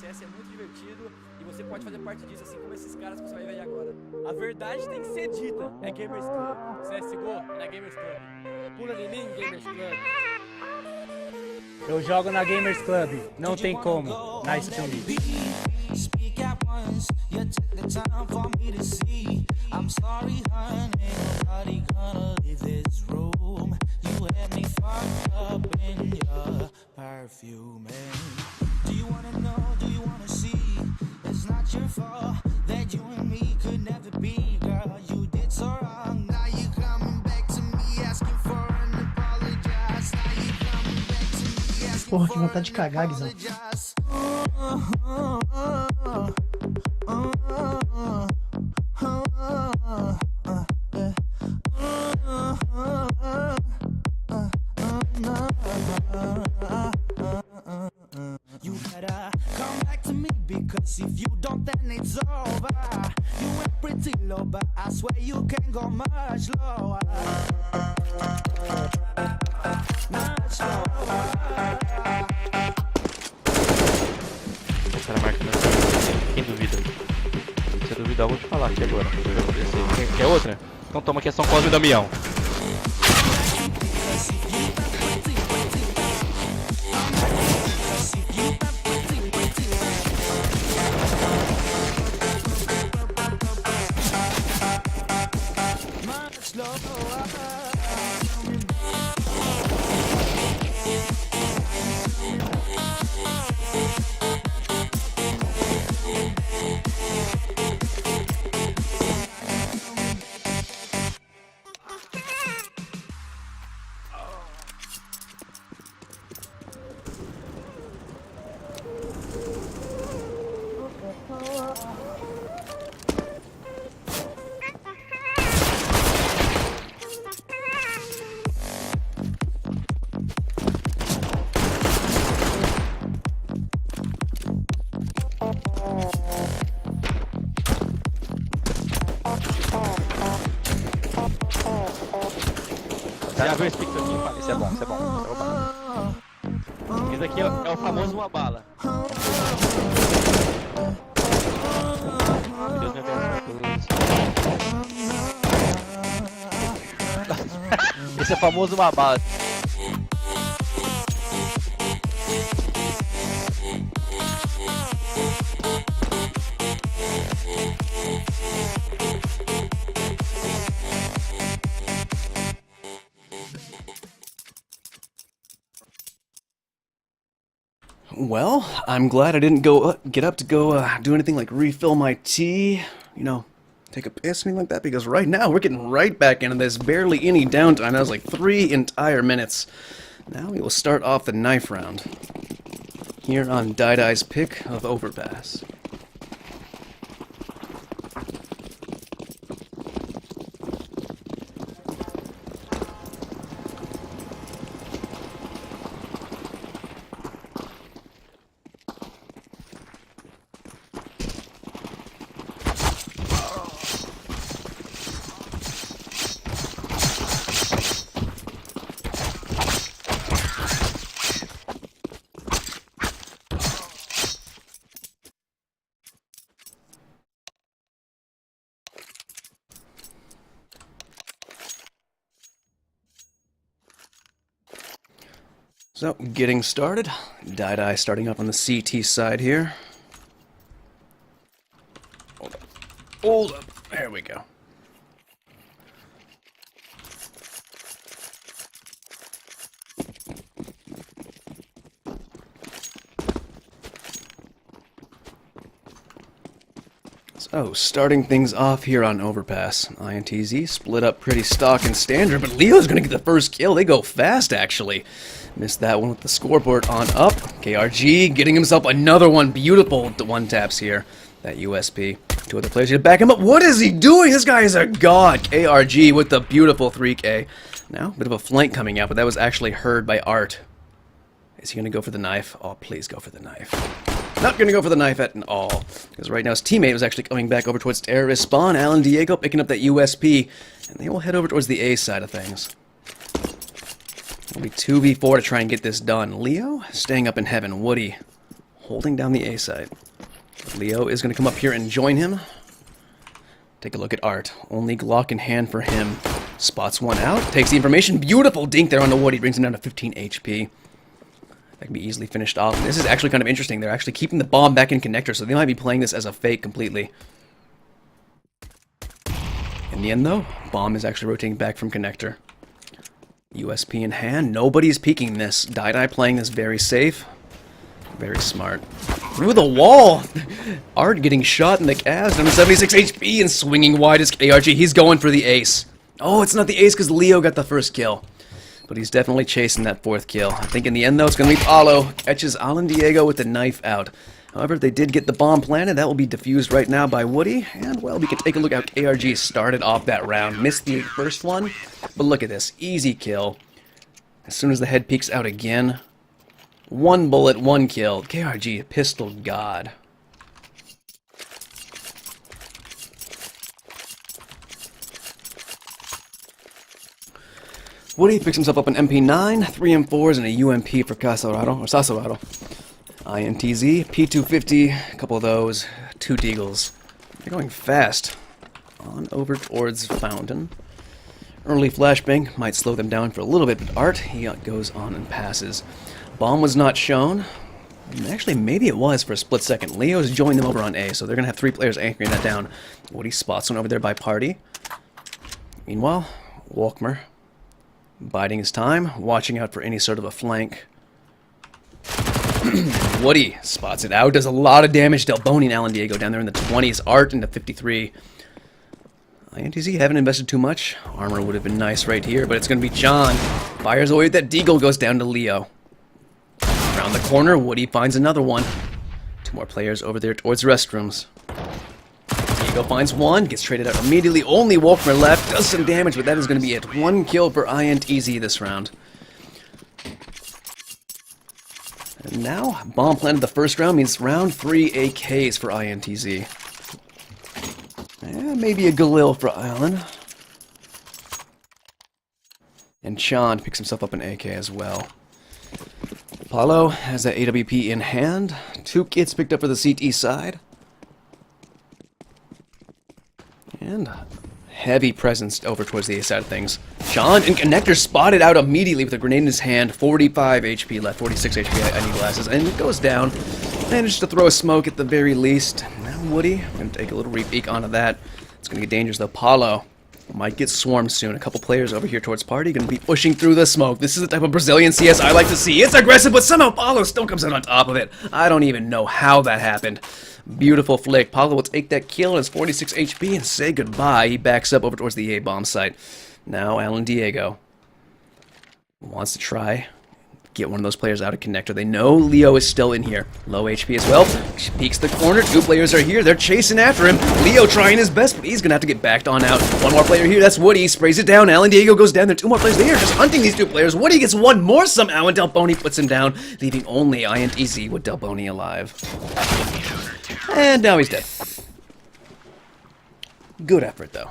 CS é muito divertido e você pode fazer parte disso, assim como esses caras que você vai ver aí agora. A verdade tem que ser dita, é Gamers Club. CSGO é na Gamers Club. Pula em mim, Gamers Club. Eu jogo na Gamers Club, não tem como. Nice to meet you. Do you wanna know, do you wanna see? It's not your fault that you and me could never be, girl. You did so wrong, now you coming back to me asking for an apologize. Now you coming back to me asking Porra, que for vontade de an cagar, Guizão. apologize. You better come back to me, because if you don't then it's over. You went pretty low, but I swear you can go much lower. Much lower. O cara marcando assim. Quem duvida? Se eu duvidar, eu vou te falar aqui agora. Quer outra? Então toma aqui a São Cosme e Damião. Já viu esse pixel aqui? Esse é bom, esse é bom. Esse é bom. Esse aqui é o famoso uma bala. Deus me abençoe. Esse é o famoso uma bala. Well, I'm glad I didn't get up to go do anything like refill my tea, you know, take a piss, anything like that, because right now we're getting right back into this. Barely any downtime. That was like 3 entire minutes. Now we will start off the knife round here on Dai's pick of Overpass. So, getting started. Dai starting up on the CT side here. Hold up. Hold up. There we go. So, starting things off here on Overpass. INTZ split up pretty stock and standard, but Leo's gonna get the first kill. They go fast, actually. Missed that one with the scoreboard on up. KRG getting himself another one. Beautiful one taps here. That USP. 2 other players here to back him up. What is he doing? This guy is a god. KRG with the beautiful 3K. Now, a bit of a flank coming out, but that was actually heard by Art. Is he going to go for the knife? Oh, please go for the knife. Not going to go for the knife at all. Because right now his teammate was actually coming back over towards terrorist spawn. Alan Diego picking up that USP. And they will head over towards the A side of things. It'll be 2v4 to try and get this done. Leo staying up in heaven. Woody holding down the A side. Leo is going to come up here and join him. Take a look at Art. Only Glock in hand for him. Spots one out. Takes the information. Beautiful dink there on the Woody. Brings him down to 15 HP. That can be easily finished off. And this is actually kind of interesting. They're actually keeping the bomb back in connector, so they might be playing this as a fake completely. In the end, though, bomb is actually rotating back from connector. USP in hand. Nobody's peeking this. Die playing this very safe. Very smart. Through the wall! Art getting shot in the calves. Number 76 HP and swinging wide as KRG. He's going for the ace. Oh, it's not the ace because Leo got the first kill. But he's definitely chasing that 4th kill. I think in the end, though, it's going to be Paulo. Catches Alan Diego with the knife out. However, they did get the bomb planted. That will be defused right now by Woody. And, well, we can take a look how KRG started off that round. Missed the first one. But look at this. Easy kill. As soon as the head peeks out again. 1 bullet, 1 kill. KRG, pistol god. Woody picks himself up an MP9, 3 M4s, and a UMP for Sasorado. INTZ, P250, a couple of those, 2 Deagles. They're going fast. On over towards Fountain. Early flashbang might slow them down for a little bit, but Art, he goes on and passes. Bomb was not shown. Actually, maybe it was for a split second. Leo's joined them over on A, so they're going to have 3 players anchoring that down. Woody spots one over there by Party. Meanwhile, Walkmer biding his time, watching out for any sort of a flank. Woody spots it out, does a lot of damage. Delboni and Alan Diego down there in the 20s. Art into 53. INTZ haven't invested too much. Armor would have been nice right here, but it's going to be John. Fires away with that Deagle, goes down to Leo. Around the corner, Woody finds another one. 2 more players over there towards restrooms. Diego finds one, gets traded out immediately. Only Walkmer left, does some damage, but that is going to be it. 1 kill for INTZ this round. And now, bomb planted the first round means round 3 AKs for INTZ. Maybe a Galil for Alan. And Chand picks himself up an AK as well. Paulo has that AWP in hand. 2 kits picked up for the CT side. And heavy presence over towards the A side of things. Chand and Connector spotted out immediately with a grenade in his hand. 45 HP left, 46 HP, I need glasses. And it goes down. Managed to throw a smoke at the very least. Now Woody, going to take a little re-peek onto that. It's going to get dangerous though. Paulo might get swarmed soon. A couple players over here towards Party going to be pushing through the smoke. This is the type of Brazilian CS I like to see. It's aggressive, but somehow Paulo still comes out on top of it. I don't even know how that happened. Beautiful flick. Paulo will take that kill and his 46 HP and say goodbye. He backs up over towards the A bomb site. Now Alan Diego wants to try get one of those players out of connector. They know Leo is still in here. Low HP as well. Peeks the corner. 2 players are here. They're chasing after him. Leo trying his best, but he's going to have to get backed on out. 1 more player here. That's Woody. Sprays it down. Alan Diego goes down there. 2 more players. They are just hunting these 2 players. Woody gets 1 more somehow, and Delboni puts him down, leaving only INTZ with Delboni alive. And now he's dead. Good effort, though.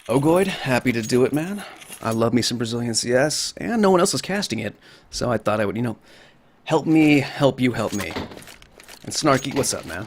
Ogoid, happy to do it, man. I love me some Brazilian CS, and no one else is casting it, so I thought I would, help me, help you, help me. And Snarky, what's up, man?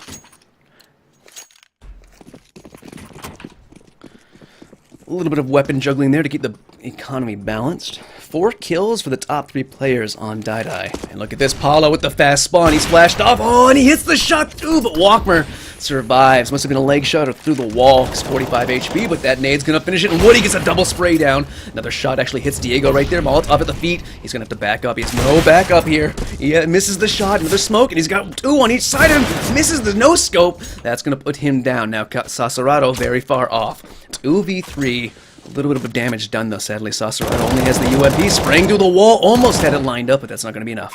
A little bit of weapon juggling there to keep the economy balanced. 4 kills for the top 3 players on Die. And look at this, Paulo with the fast spawn. He's flashed off. Oh, and he hits the shot too, but Walkmer survives. Must have been a leg shot or through the wall. He's 45 HP, but that nade's going to finish it. And Woody gets a double spray down. Another shot actually hits Diego right there. Molotov at the feet. He's going to have to back up. He has no backup here. He misses the shot. Another smoke, and he's got 2 on each side of him. Misses the no-scope. That's going to put him down. Now, Sasorado very far off. 2v3. A little bit of damage done, though, sadly. Sasserado only has the UMP. Spraying through the wall. Almost had it lined up, but that's not going to be enough.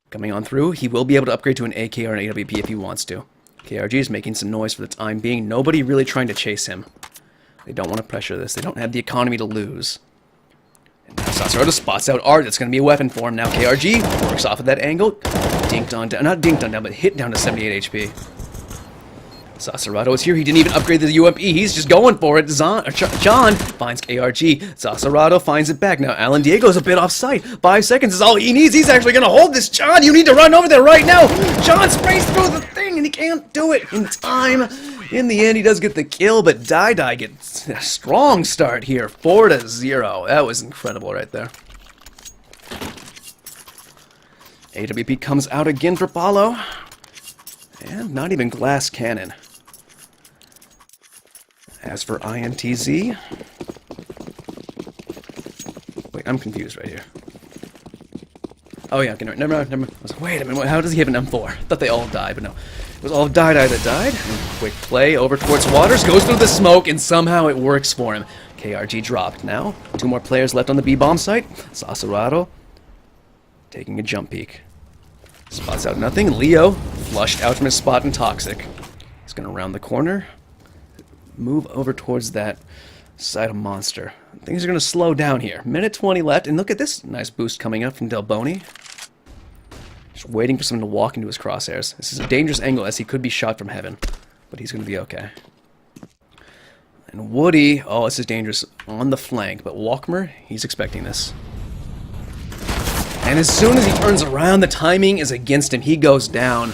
Coming on through, he will be able to upgrade to an AK or an AWP if he wants to. KRG is making some noise for the time being. Nobody really trying to chase him. They don't want to pressure this. They don't have the economy to lose. And now Sasserado spots out Art. That's going to be a weapon for him. Now KRG works off of that angle. Dinked on down. Not dinked on down, but hit down to 78 HP. Sasserado is here. He didn't even upgrade the UMP. He's just going for it. John finds KRG. Sasserado finds it back. Now, Alan Diego's a bit off site. 5 seconds is all he needs. He's actually going to hold this. John, you need to run over there right now. John sprays through the thing, and he can't do it in time. In the end, he does get the kill, but Dai gets a strong start here. 4-0. That was incredible right there. AWP comes out again for Paulo. And not even glass cannon. As for INTZ... Wait, I'm confused right here. Oh yeah, okay, never mind. I was like, wait a minute, how does he have an M4? I thought they all died, but no. It was all Dai that died. And quick play over towards Waters, goes through the smoke, and somehow it works for him. KRG dropped. Now, 2 more players left on the B-bomb site. Sasserado taking a jump peek. Spots out nothing. Leo flushed out from his spot in Toxic. He's going to round the corner. Move over towards that side of Monster. Things are going to slow down here. Minute 20 left, and look at this nice boost coming up from Delboni. Just waiting for someone to walk into his crosshairs. This is a dangerous angle as he could be shot from heaven, but he's going to be okay. And Woody, oh, this is dangerous on the flank, but Walkmer, he's expecting this. And as soon as he turns around, the timing is against him. He goes down.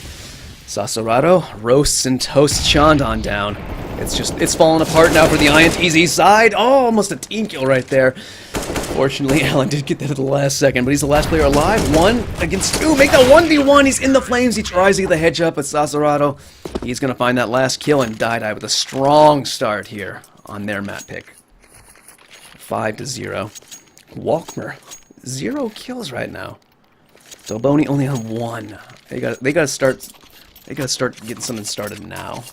Sasserado roasts and toasts Chandon down. It's falling apart now for the INTZ side. Oh, almost a team kill right there. Fortunately, Alan did get that at the last second, but he's the last player alive. 1 against 2. Make that 1v1. He's in the flames. He tries to get the headshot, but Sasserado, he's going to find that last kill, and Dai with a strong start here on their map pick. 5-0. Walkmer, 0 kills right now. Delboni only on 1. They gotta start getting something started now.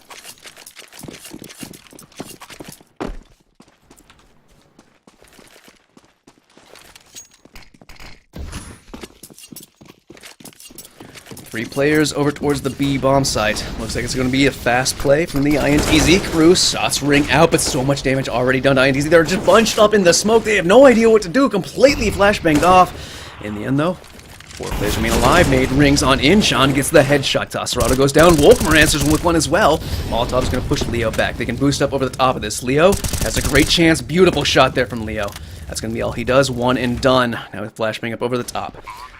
Three players over towards the B-bomb site. Looks like it's going to be a fast play from the INTZ crew. Shots ring out, but so much damage already done to INTZ. They're just bunched up in the smoke. They have no idea what to do. Completely flashbanged off. In the end, though, 4 players remain alive. Nade rings on in. Sean gets the headshot. Sasserado goes down. Wolfmer answers with one as well. Molotov's going to push Leo back. They can boost up over the top of this. Leo has a great chance. Beautiful shot there from Leo. That's going to be all he does. 1 and done. Now with flashbang up over the top.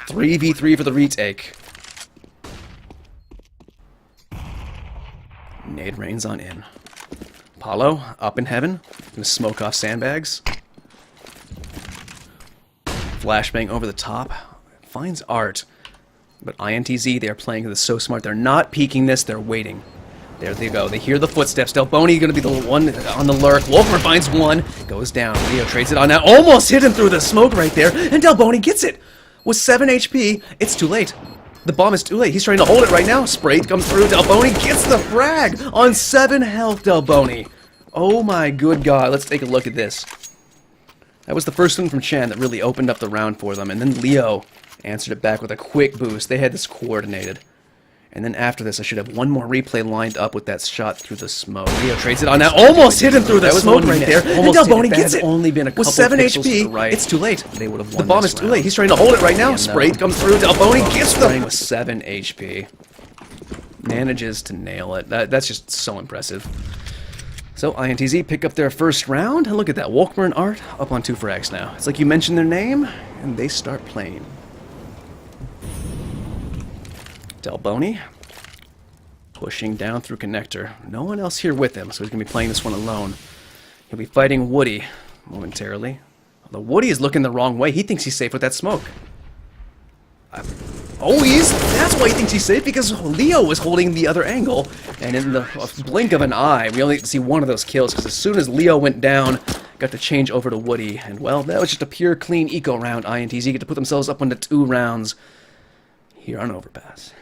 3v3 for the retake. Nade rains on in. Paulo, up in heaven. Gonna smoke off sandbags. Flashbang over the top. Finds Art. But INTZ, they are playing this so smart. They're not peeking this, they're waiting. There they go. They hear the footsteps. Delboni gonna be the one on the lurk. Wolfmer finds 1. Goes down. Leo trades it on now. Almost hit him through the smoke right there. And Delboni gets it. With 7 HP, it's too late. The bomb is too late. He's trying to hold it right now. Spray comes through. Delboni gets the frag on 7 health, Delboni. Oh my good God. Let's take a look at this. That was the first one from Chan that really opened up the round for them. And then Leo answered it back with a quick boost. They had this coordinated. And then after this, I should have one more replay lined up with that shot through the smoke. Leo trades it on now. Almost hit him through the smoke right there. And Delboni gets it. Only been a couple with 7 HP, right. It's too late. They would have won. The bomb is too late. He's trying to hold it right now. Spray comes through. Delboni gets the with 7 HP. Manages to nail it. That's just so impressive. So INTZ pick up their first round. And look at that. Walkmer and Art up on 2 frags now. It's like you mention their name, and they start playing. Delboni pushing down through connector. No one else here with him, so he's going to be playing this one alone. He'll be fighting Woody momentarily. Although Woody is looking the wrong way. He thinks he's safe with that smoke. Oh, that's why he thinks he's safe, because Leo was holding the other angle. And in the blink of an eye, we only get to see one of those kills, because as soon as Leo went down, got to change over to Woody. And, well, that was just a pure, clean eco round. INTZ get to put themselves up into 2 rounds here on Overpass.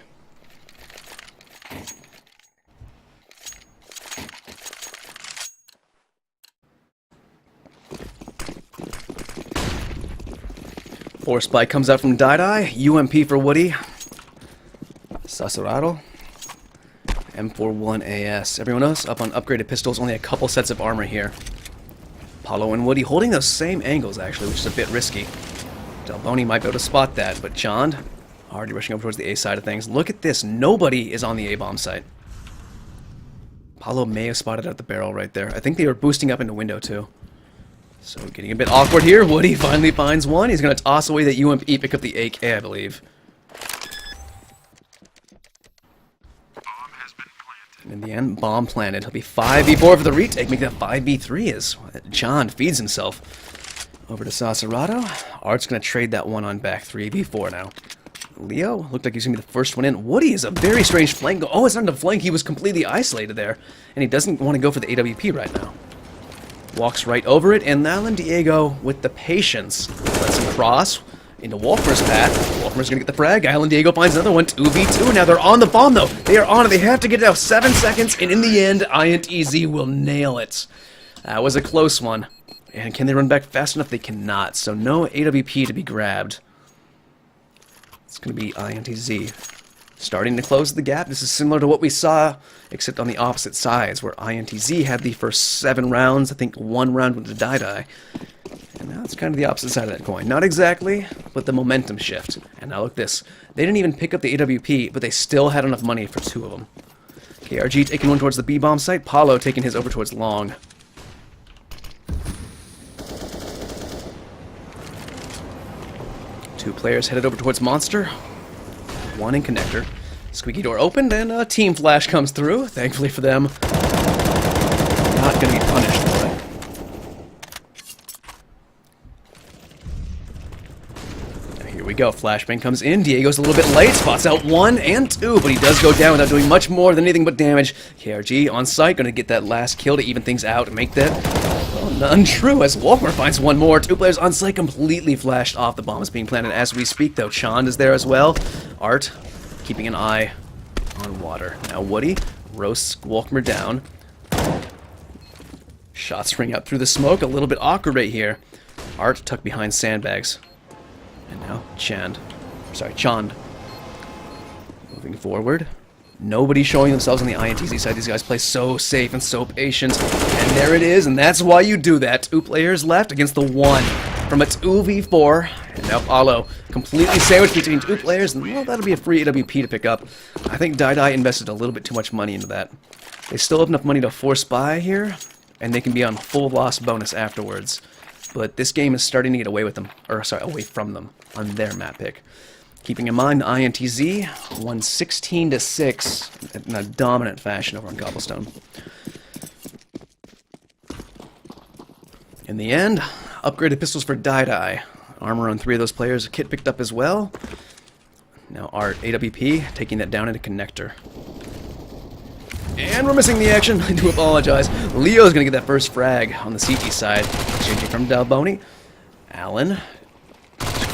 Force Spike comes out from Dai, UMP for Woody. Sasurado. M41 AS. Everyone else up on upgraded pistols, only a couple sets of armor here. Paulo and Woody holding those same angles, actually, which is a bit risky. Delboni might be able to spot that, but Chond already rushing over towards the A side of things. Look at this. Nobody is on the A-bomb site. Paulo may have spotted out the barrel right there. I think they were boosting up into window, too. So getting a bit awkward here. Woody finally finds one. He's going to toss away that UMP, pick up the AK, I believe. And in the end, bomb planted. He'll be 5v4 for the retake, make that 5v3 as John feeds himself. Over to Sasurado. Art's going to trade that one on back. 3v4 now. Leo looked like he's going to be the first one in. Woody is a very strange flank. Oh, it's not a flank. He was completely isolated there. And he doesn't want to go for the AWP right now. Walks right over it. And Alan Diego, with the patience, lets him cross into Wolfmer's path. Wolfmer's going to get the frag. Alan Diego finds another one. 2v2. Now they're on the bomb, though. They are on it. They have to get it out. 7 seconds. And in the end, INTZ will nail it. That was a close one. And can they run back fast enough? They cannot. So no AWP to be grabbed. It's going to be INTZ starting to close the gap. This is similar to what we saw, except on the opposite sides, where INTZ had the first 7 rounds. I think 1 round with the Dai. And now it's kind of the opposite side of that coin. Not exactly, but the momentum shift. And now look at this. They didn't even pick up the AWP, but they still had enough money for 2 of them. KRG taking one towards the B-bomb site. Paulo taking his over towards long. Two players headed over towards Monster. One in connector. Squeaky door opened, and a team flash comes through. Thankfully for them, not going to be punished for it. Now here we go. Flashbang comes in. Diego's a little bit late. Spots out 1 and 2, but he does go down without doing much more than anything but damage. KRG on site, going to get that last kill to even things out and make that untrue as Wolfmer finds one more. 2 players on site completely flashed off. The bomb is being planted as we speak, though. Chond is there as well. Art keeping an eye on water. Now Woody roasts Wolfmer down. Shots ring out through the smoke. A little bit awkward right here. Art tucked behind sandbags. And now Chond. Moving forward. Nobody showing themselves on the INTZ side. These guys play so safe and so patient. And there it is, and that's why you do that. 2 players left against the 1 from a 2v4. And now Paulo completely sandwiched between 2 players. And, well, that'll be a free AWP to pick up. I think Dai invested a little bit too much money into that. They still have enough money to force buy here, and they can be on full loss bonus afterwards. But this game is starting to get away with them, or sorry, away from them on their map pick. Keeping in mind, INTZ won 16-6 in a dominant fashion over on Cobblestone. In the end, upgraded pistols for Dai. Armor on 3 of those players. A kit picked up as well. Now Art, AWP, taking that down into connector. And we're missing the action. I do apologize. Leo's going to get that first frag on the CT side. Changing from Delboni. Allen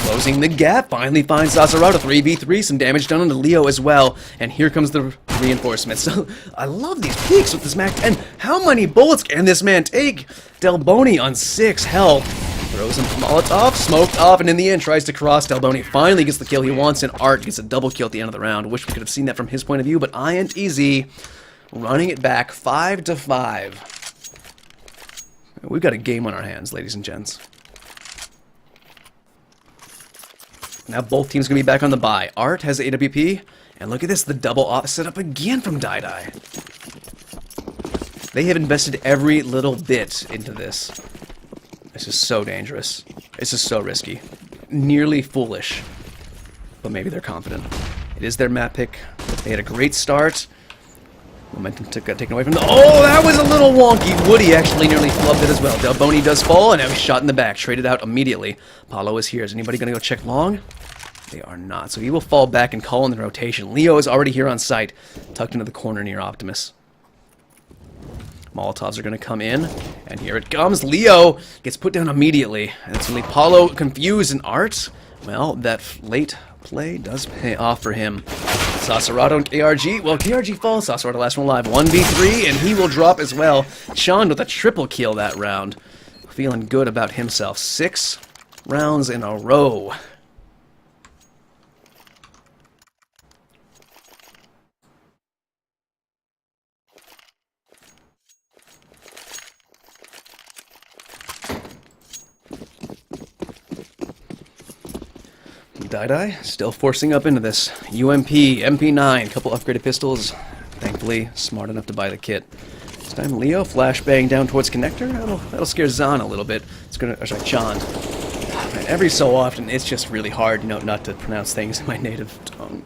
closing the gap, finally finds Sasurado. 3v3, some damage done onto Leo as well. And here comes the reinforcements. So, I love these peaks with this Mac 10. How many bullets can this man take? Delboni on 6 health. Throws him Molotov, smoked off, and in the end tries to cross. Delboni finally gets the kill he wants, and Art gets a double kill at the end of the round. Wish we could have seen that from his point of view, but INTZ running it back 5-5. We've got a game on our hands, ladies and gents. Now both teams going to be back on the bye. Art has AWP, and look at this, the double off set up again from Dai. They have invested every little bit into this. This is so dangerous. This is so risky. Nearly foolish. But maybe they're confident. It is their map pick. They had a great start. Momentum got taken away from them. Oh, that was a little wonky. Woody actually nearly flubbed it as well. Delboni does fall, and now he's shot in the back. Traded out immediately. Paulo is here. Is anybody going to go check long? They are not. So he will fall back and call in the rotation. Leo is already here on site, tucked into the corner near Optimus. Molotovs are going to come in, and here it comes. Leo gets put down immediately. And it's only Paulo confused, and Art, well, that late play does pay off for him. Sasurado and KRG. Well, KRG falls. Sasurado last one alive. 1v3, and he will drop as well. Chond with a triple kill that round. Feeling good about himself. 6 rounds in a row. Dai still forcing up into this. UMP, MP9, couple upgraded pistols. Thankfully, smart enough to buy the kit. This time Leo, flashbang down towards connector. That'll scare Zahn a little bit. It's gonna, or sorry, Chand. Man, every so often, it's just really hard, you know, not to pronounce things in my native tongue.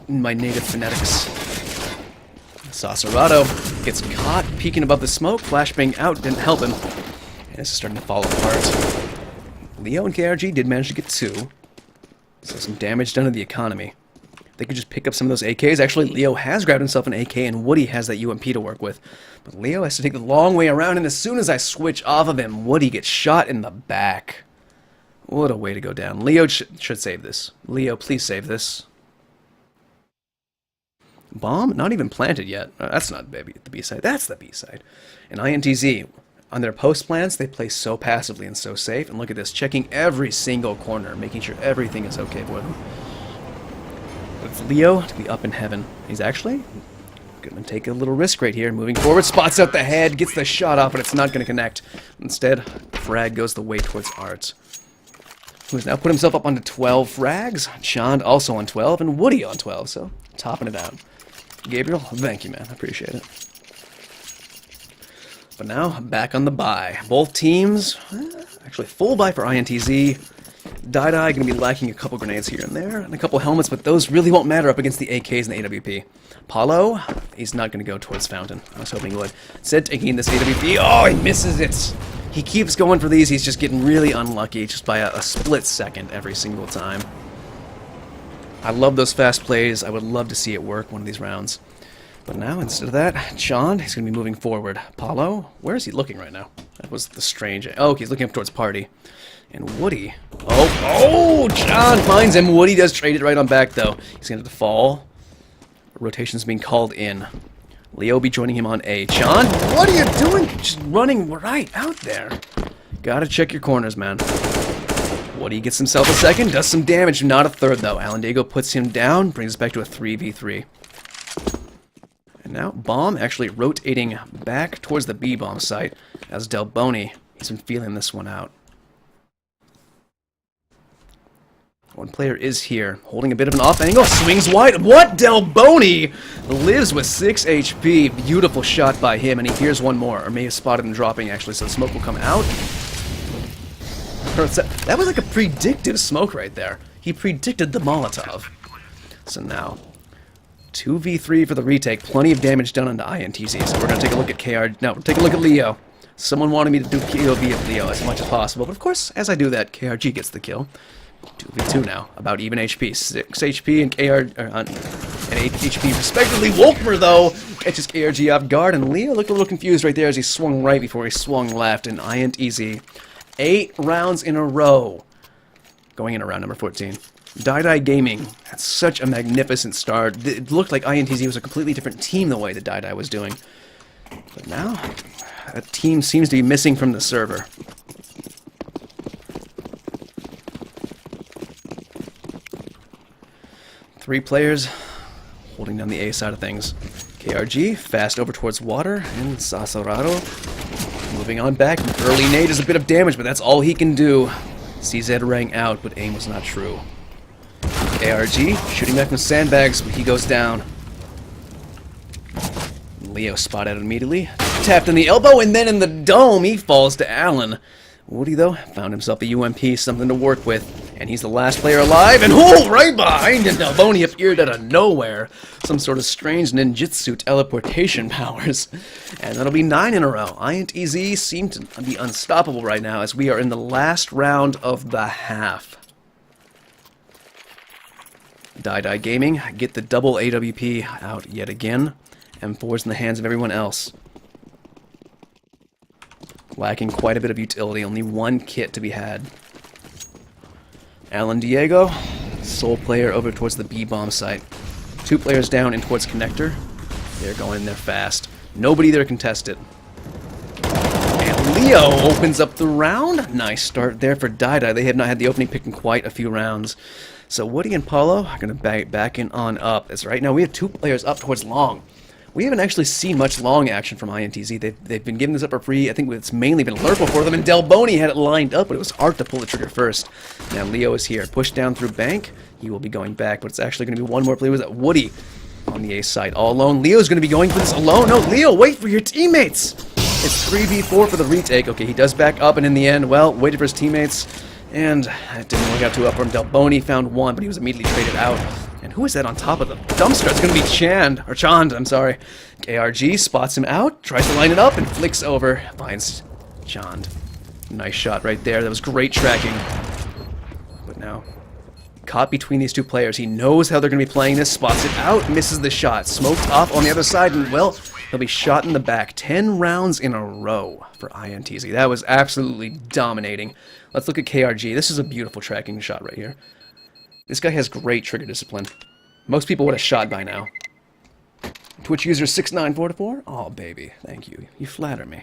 In my native phonetics. Saserato gets caught peeking above the smoke. Flashbang out, didn't help him. And this is starting to fall apart. Leo and KRG did manage to get 2. So some damage done to the economy. They could just pick up some of those AKs. Actually, Leo has grabbed himself an AK, and Woody has that UMP to work with. But Leo has to take the long way around, and as soon as I switch off of him, Woody gets shot in the back. What a way to go down. Leo should save this. Leo, please save this. Bomb? Not even planted yet. That's not the B-side. That's the B-side. And INTZ, on their post plants, they play so passively and so safe. And look at this, checking every single corner, making sure everything is okay for them. But it's Leo to be up in heaven. He's actually going to take a little risk right here. Moving forward, spots out the head, gets the shot off, but it's not going to connect. Instead, frag goes the way towards Art, who has now put himself up onto 12 frags. Chand also on 12, and Woody on 12, so topping it out. Gabriel, thank you, man. I appreciate it. But now, back on the buy. Both teams, actually full buy for INTZ. Dai going to be lacking a couple grenades here and there, and a couple helmets, but those really won't matter up against the AKs and the AWP. Paulo, he's not going to go towards Fountain. I was hoping he would. Instead, taking this AWP, oh, he misses it! He keeps going for these, he's just getting really unlucky, just by a split second every single time. I love those fast plays. I would love to see it work one of these rounds. But now, instead of that, Chand, he's going to be moving forward. Paulo, where is he looking right now? That was the strange... Oh, he's looking up towards Party. And Woody... Oh, Chand finds him. Woody does trade it right on back, though. He's going to have to fall. Rotation's being called in. Leo will be joining him on A. Chand, what are you doing? Just running right out there. Gotta check your corners, man. Woody gets himself a second, does some damage, not a third though. Alan Diego puts him down, brings us back to a 3v3. And now Bomb actually rotating back towards the B-bomb site as Delboni, he's been feeling this one out. One player is here, holding a bit of an off angle, swings wide. What? Delboni lives with 6 HP. Beautiful shot by him, and he hears one more, or may have spotted him dropping actually, so the smoke will come out. That was like a predictive smoke right there. He predicted the Molotov. So now, 2v3 for the retake. Plenty of damage done onto INTZ. So we're going to take a look at KR. No, take a look at Leo. Someone wanted me to do POV of Leo as much as possible. But of course, as I do that, KRG gets the kill. 2v2 now. About even HP. 6 HP and KR... and 8 HP respectively. Wolkmer, though, catches KRG off guard. And Leo looked a little confused right there as he swung right before he swung left. And INTZ... 8 rounds in a row. Going into round number 14. Dai Gaming had such a magnificent start. It looked like INTZ was a completely different team the way that Dai was doing. But now, that team seems to be missing from the server. Three players holding down the A side of things. KRG, fast over towards water, and Saserato moving on back. Early nade is a bit of damage, but that's all he can do. CZ rang out, but aim was not true. ARG shooting back from sandbags, but he goes down. Leo spotted immediately. Tapped in the elbow, and then in the dome, he falls to Allen. Woody, though, found himself a UMP, something to work with, and he's the last player alive, and right behind him, Delboni appeared out of nowhere. Some sort of strange ninjutsu teleportation powers. And that'll be 9 in a row. INTZ seem to be unstoppable right now, as we are in the last round of the half. Dai Gaming get the double AWP out yet again. M4's in the hands of everyone else. Lacking quite a bit of utility, only one kit to be had. Alan Diego, sole player over towards the B-bomb site. 2 players down and towards connector. They're going in there fast. Nobody there can test it. And Leo opens up the round. Nice start there for Dai. They have not had the opening pick in quite a few rounds. So Woody and Paulo are going to back in on up. As right now we have 2 players up towards long. We haven't actually seen much long action from INTZ. They've been giving this up for free. I think it's mainly been Lurple for them, and Delboni had it lined up, but it was Art to pull the trigger first. Now Leo is here. Pushed down through Bank. He will be going back, but it's actually going to be one more play. Was that Woody on the ace side all alone? Leo's going to be going for this alone. No, Leo, wait for your teammates. It's 3v4 for the retake. Okay, he does back up, and in the end, well, waited for his teammates, and it didn't work out too well for him. Delboni found one, but he was immediately traded out. And who is that on top of the dumpster? It's going to be Chand, I'm sorry. KRG spots him out, tries to line it up, and flicks over. Finds Chand. Nice shot right there. That was great tracking. But now, caught between these two players. He knows how they're going to be playing this, spots it out, misses the shot. Smoked off on the other side, and well, he'll be shot in the back. 10 rounds in a row for INTZ. That was absolutely dominating. Let's look at KRG. This is a beautiful tracking shot right here. This guy has great trigger discipline. Most people would have shot by now. Twitch user 69444? Oh, baby. Thank you. You flatter me.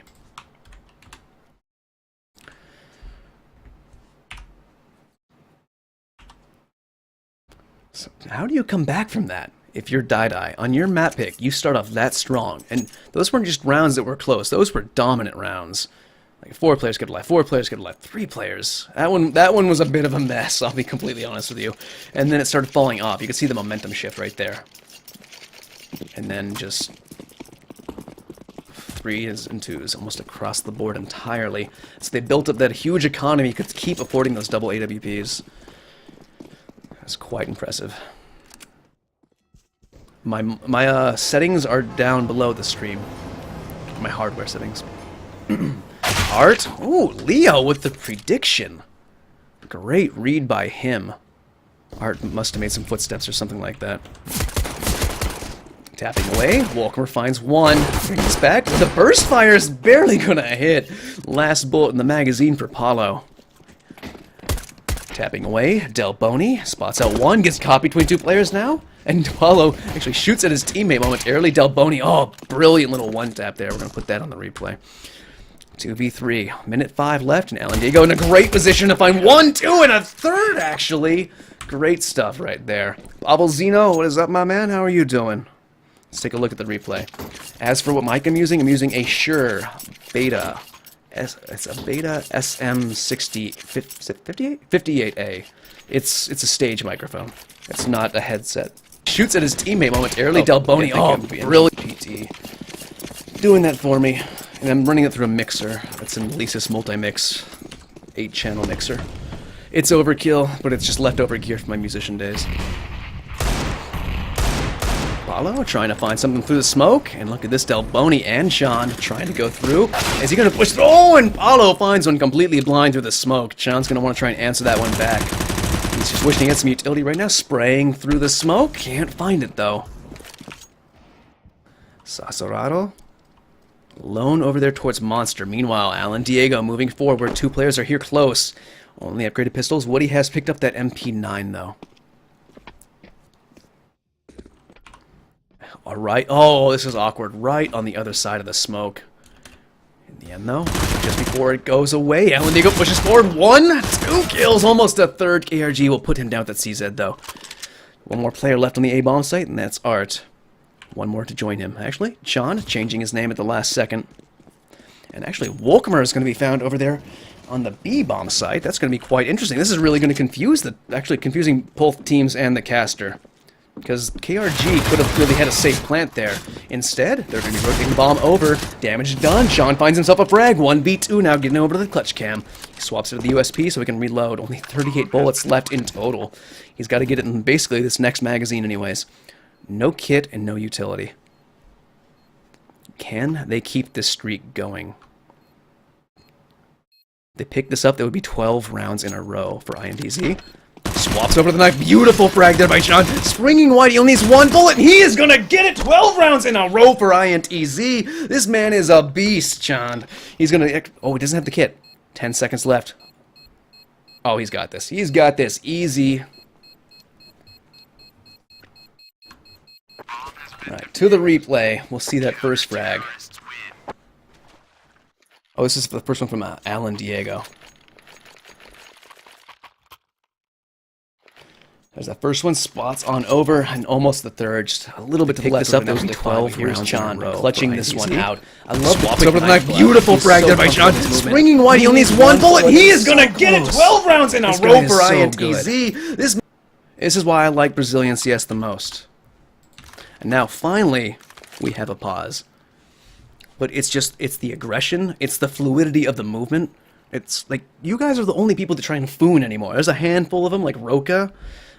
So how do you come back from that? If you're Die, on your map pick, you start off that strong. And those weren't just rounds that were close. Those were dominant rounds. Like 4 players get alive, 4 players get alive, 3 players. That one was a bit of a mess, I'll be completely honest with you. And then it started falling off. You could see the momentum shift right there. And then just 3s and 2s almost across the board entirely. So they built up that huge economy, could keep affording those double AWPs. That's quite impressive. My settings are down below the stream. My hardware settings. Art? Ooh, Leo with the prediction. Great read by him. Art must have made some footsteps or something like that. Tapping away. Walker finds one. Brings back. The burst fire is barely gonna hit. Last bullet in the magazine for Paulo. Tapping away. Delboni spots out one. Gets caught between 2 players now. And Paulo actually shoots at his teammate momentarily. Delboni. Oh, brilliant little one tap there. We're gonna put that on the replay. 2v3. Minute 5 left, and Alan Diego in a great position to find 1, 2, and a third, actually. Great stuff right there. Abelzino, what is up, my man? How are you doing? Let's take a look at the replay. As for what mic I'm using a Shure Beta. It's a Beta SM60... 58A. It's a stage microphone. It's not a headset. Shoots at his teammate momentarily. Delboni. Oh, brilliant. PT. Doing that for me. And I'm running it through a mixer. It's an Alesis Multi-Mix 8-channel mixer. It's overkill, but it's just leftover gear from my musician days. Paulo trying to find something through the smoke. And look at this, Delboni and Sean trying to go through. Is he going to push through? Oh, and Paulo finds one completely blind through the smoke. Sean's going to want to try and answer that one back. He's just wishing he had some utility right now. Spraying through the smoke. Can't find it, though. Sasorado. Lone over there towards Monster. Meanwhile, Alan Diego moving forward. 2 players are here close. Only upgraded pistols. Woody has picked up that MP9, though. Alright. Oh, this is awkward. Right on the other side of the smoke. In the end, though, just before it goes away, Alan Diego pushes forward. 1, 2 kills. Almost a third. KRG will put him down with that CZ, though. One more player left on the A-bomb site, and that's Art. One more to join him. Actually, John changing his name at the last second. And actually, Wolkemer is going to be found over there on the B-bomb site. That's going to be quite interesting. This is really going to confuse confusing both teams and the caster. Because KRG could have really had a safe plant there. Instead, they're going to be rotating bomb over. Damage done. Sean finds himself a frag. 1v2 now, getting over to the clutch cam. He swaps it to the USP so he can reload. Only 38 bullets left in total. He's got to get it in basically this next magazine anyways. No kit and no utility. Can they keep this streak going? They pick this up, that would be 12 rounds in a row for INTZ. Swaps over the knife. Beautiful frag there by Sean. Springing wide, he only needs 1 bullet. He is going to get it. 12 rounds in a row for INTZ. This man is a beast, Sean. He's going to... Oh, he doesn't have the kit. 10 seconds left. Oh, he's got this. He's got this. Easy. Alright, to the replay. We'll see that first frag. Oh, this is the first one from Alan Diego. There's that first one, spots on over, and almost the third. Just a little bit to the left. this up, That was it'll be 12 5 Here's rounds Chan in a row clutching for this INTZ. one out. I love Swapping this over the knife knife. Beautiful frag there by Chan. Swinging wide. He only needs one bullet. He is going to get it. 12 rounds in a row for INTZ. This is why I like Brazilian CS the most. And now, finally, we have a pause. But it's the aggression. It's the fluidity of the movement. It's like, you guys are the only people that try and foon anymore. There's a handful of them, like Roka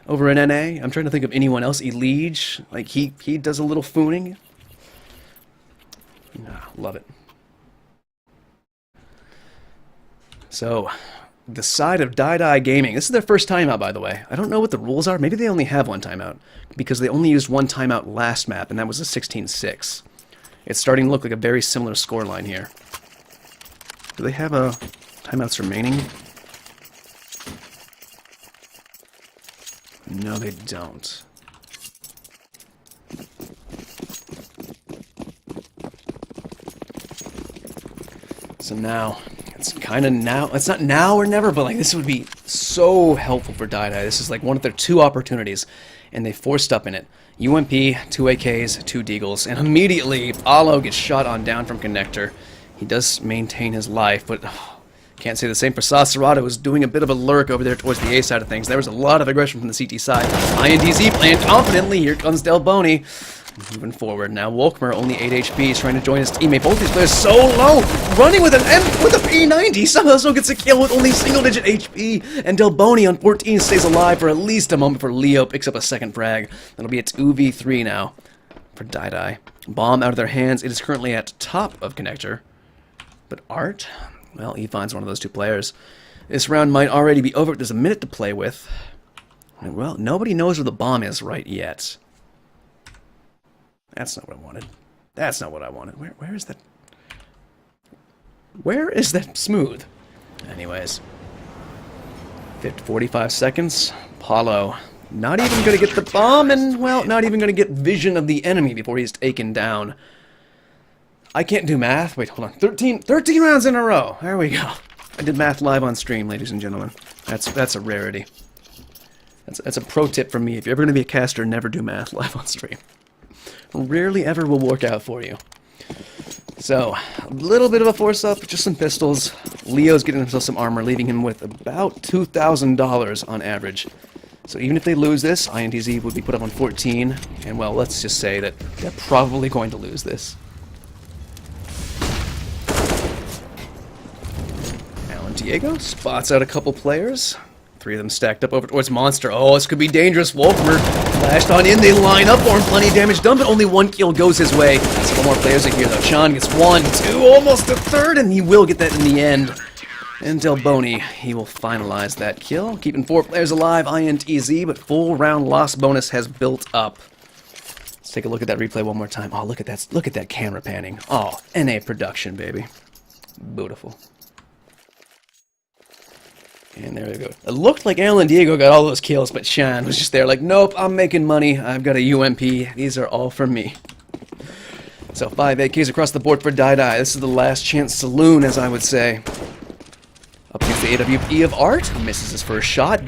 over in NA. I'm trying to think of anyone else. Elige, like he does a little fooning. Love it. So, the side of Die Gaming. This is their first timeout, by the way. I don't know what the rules are. Maybe they only have one timeout, because they only used one timeout last map, and that was a 16-6. It's starting to look like a very similar scoreline here. Do they have a timeouts remaining? No, they don't. So now, it's kind of now, it's not now or never, but like this would be so helpful for Die. This is like one of their 2 opportunities, and they forced up in it. UMP, 2 AKs, 2 Deagles, and immediately Alo gets shot on down from Connector. He does maintain his life, but can't say the same for Sasserado, who's doing a bit of a lurk over there towards the A side of things. There was a lot of aggression from the CT side. INTZ playing confidently. Here comes Del Boni. Moving forward now. Wolkmer only 8 HP. He's trying to join his teammate. Both these players so low. Running with a P90. Somehow still gets a kill with only single-digit HP. And Del Boni on 14 stays alive for at least a moment before Leo picks up a second frag. That'll be a 2v3 now for Die. Bomb out of their hands. It is currently at top of Connector. But Art, well, he finds one of those 2 players. This round might already be over. There's a minute to play with. And, well, nobody knows where the bomb is right yet. That's not what I wanted. That's not what I wanted. Where is that? Where is that smooth? Anyways. 45 seconds. Paulo not even going to get the bomb, and, well, not even going to get vision of the enemy before he's taken down. I can't do math. Wait, hold on. 13 rounds in a row. There we go. I did math live on stream, ladies and gentlemen. That's a rarity. That's a pro tip from me. If you're ever going to be a caster, never do math live on stream. Rarely ever will work out for you. So, a little bit of a force up, just some pistols. Leo's getting himself some armor, leaving him with about $2,000 on average. So even if they lose this, INTZ would be put up on 14. And, well, let's just say that they're probably going to lose this. Diego spots out a couple players. 3 of them stacked up over towards Monster. Oh, this could be dangerous. Wolfmer flashed on in. They line up for him. Plenty of damage done, but only 1 kill goes his way. Some more players are here, though. Chan gets 1, 2, almost a third, and he will get that in the end. And Del Boni, he will finalize that kill. Keeping 4 players alive, INTZ, but full round loss bonus has built up. Let's take a look at that replay one more time. Oh, look at that. Look at that camera panning. Oh, NA production, baby. Beautiful. And there we go. It looked like Alan Diego got all those kills, but Shan was just there like, nope, I'm making money. I've got a UMP. These are all for me. So 5 AKs across the board for Die. This is the last chance saloon, as I would say. Up against the AWP of Art. Misses his first shot.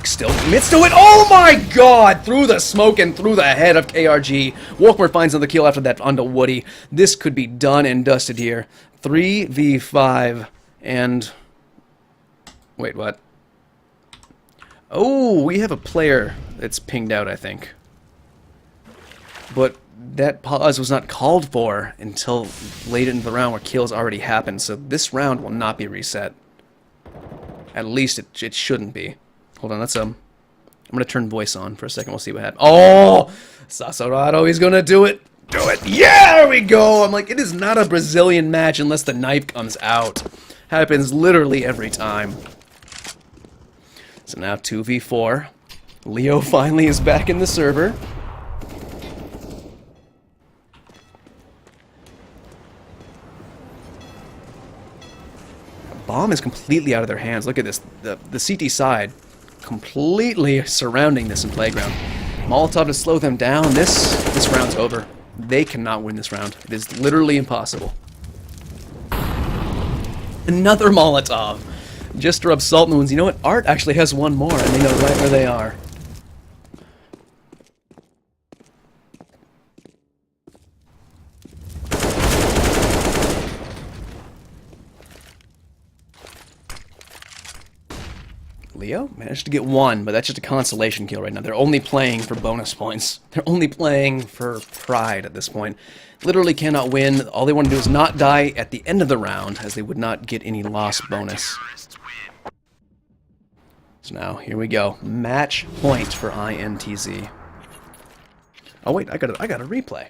Still commits to it. Oh my god! Through the smoke and through the head of KRG. Walkmer finds another kill after that onto Woody. This could be done and dusted here. 3v5 and... Wait, what? Oh, we have a player that's pinged out, I think. But that pause was not called for until late into the round where kills already happened, so this round will not be reset. At least it shouldn't be. Hold on, let's I'm gonna turn voice on for a second, we'll see what happens. Oh! Sasserado, he's gonna do it! Do it! Yeah, there we go! I'm like, it is not a Brazilian match unless the knife comes out. Happens literally every time. So now 2v4. Leo finally is back in the server. Bomb is completely out of their hands. Look at this. The CT side completely surrounding this in playground. Molotov to slow them down. This round's over. They cannot win this round. It is literally impossible. Another Molotov. Just to rub salt in the wounds. You know what? Art actually has one more, and they know right where they are. Leo managed to get one, but that's just a consolation kill right now. They're only playing for bonus points. They're only playing for pride at this point. Literally cannot win. All they want to do is not die at the end of the round, as they would not get any loss bonus. So now, here we go. Match point for INTZ. Oh wait, I got a replay.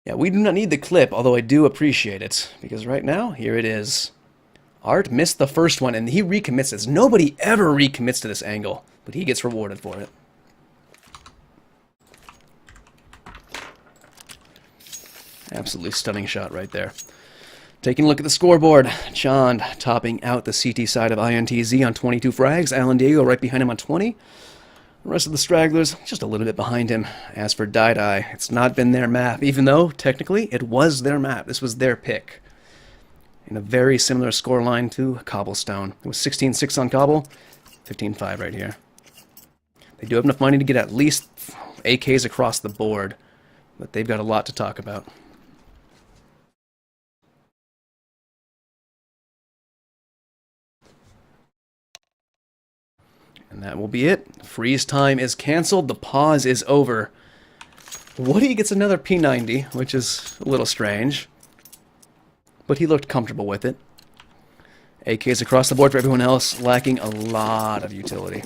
Yeah, we do not need the clip, although I do appreciate it. Because right now, here it is. Art missed the first one, and he recommits this. Nobody ever recommits to this angle, but he gets rewarded for it. Absolutely stunning shot right there. Taking a look at the scoreboard, Chand topping out the CT side of INTZ on 22 frags. Alan Diego right behind him on 20. The rest of the stragglers just a little bit behind him. As for Dai, it's not been their map, even though, technically, it was their map. This was their pick. In a very similar scoreline to Cobblestone. It was 16-6 on Cobble, 15-5 right here. They do have enough money to get at least AKs across the board, but they've got a lot to talk about. And that will be it. Freeze time is canceled. The pause is over. Woody gets another P90, which is a little strange. But he looked comfortable with it. AKs across the board for everyone else, lacking a lot of utility.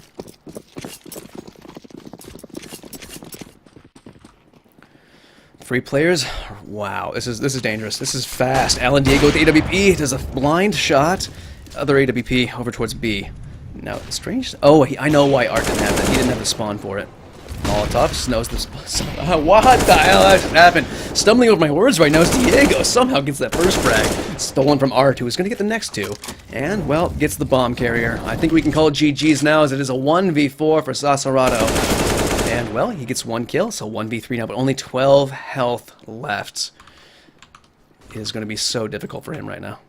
Free players. Wow, this is dangerous. This is fast. Alan Diego with the AWP does a blind shot. Other AWP over towards B. Now, strange. Oh, I know why Art didn't have that. He didn't have the spawn for it. Molotov just knows this. What the hell just happened? Stumbling over my words right now is Diego. Somehow gets that first frag. Stolen from Art, who is going to get the next two. And, well, gets the bomb carrier. I think we can call it GG's now, as it is a 1v4 for Saserato. And, well, he gets one kill, so 1v3 now, but only 12 health left. It is going to be so difficult for him right now.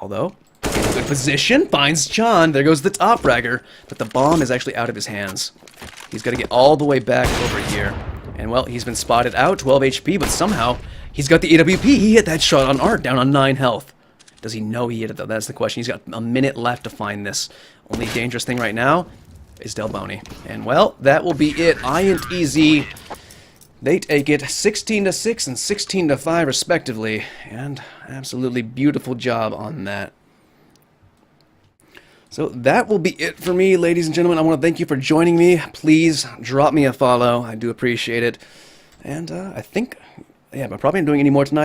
Although, in a good position, finds John. There goes the top fragger, but the bomb is actually out of his hands. He's got to get all the way back over here. And, well, he's been spotted out, 12 HP, but somehow he's got the AWP. He hit that shot on Art, down on 9 health. Does he know he hit it, though? That's the question. He's got a minute left to find this. Only dangerous thing right now is Delboni. And, well, that will be it. INTZ, they take it 16-6 and 16-5, respectively. And absolutely beautiful job on that. So that will be it for me, ladies and gentlemen. I want to thank you for joining me. Please drop me a follow. I do appreciate it. And I think, yeah, I'm probably not doing any more tonight.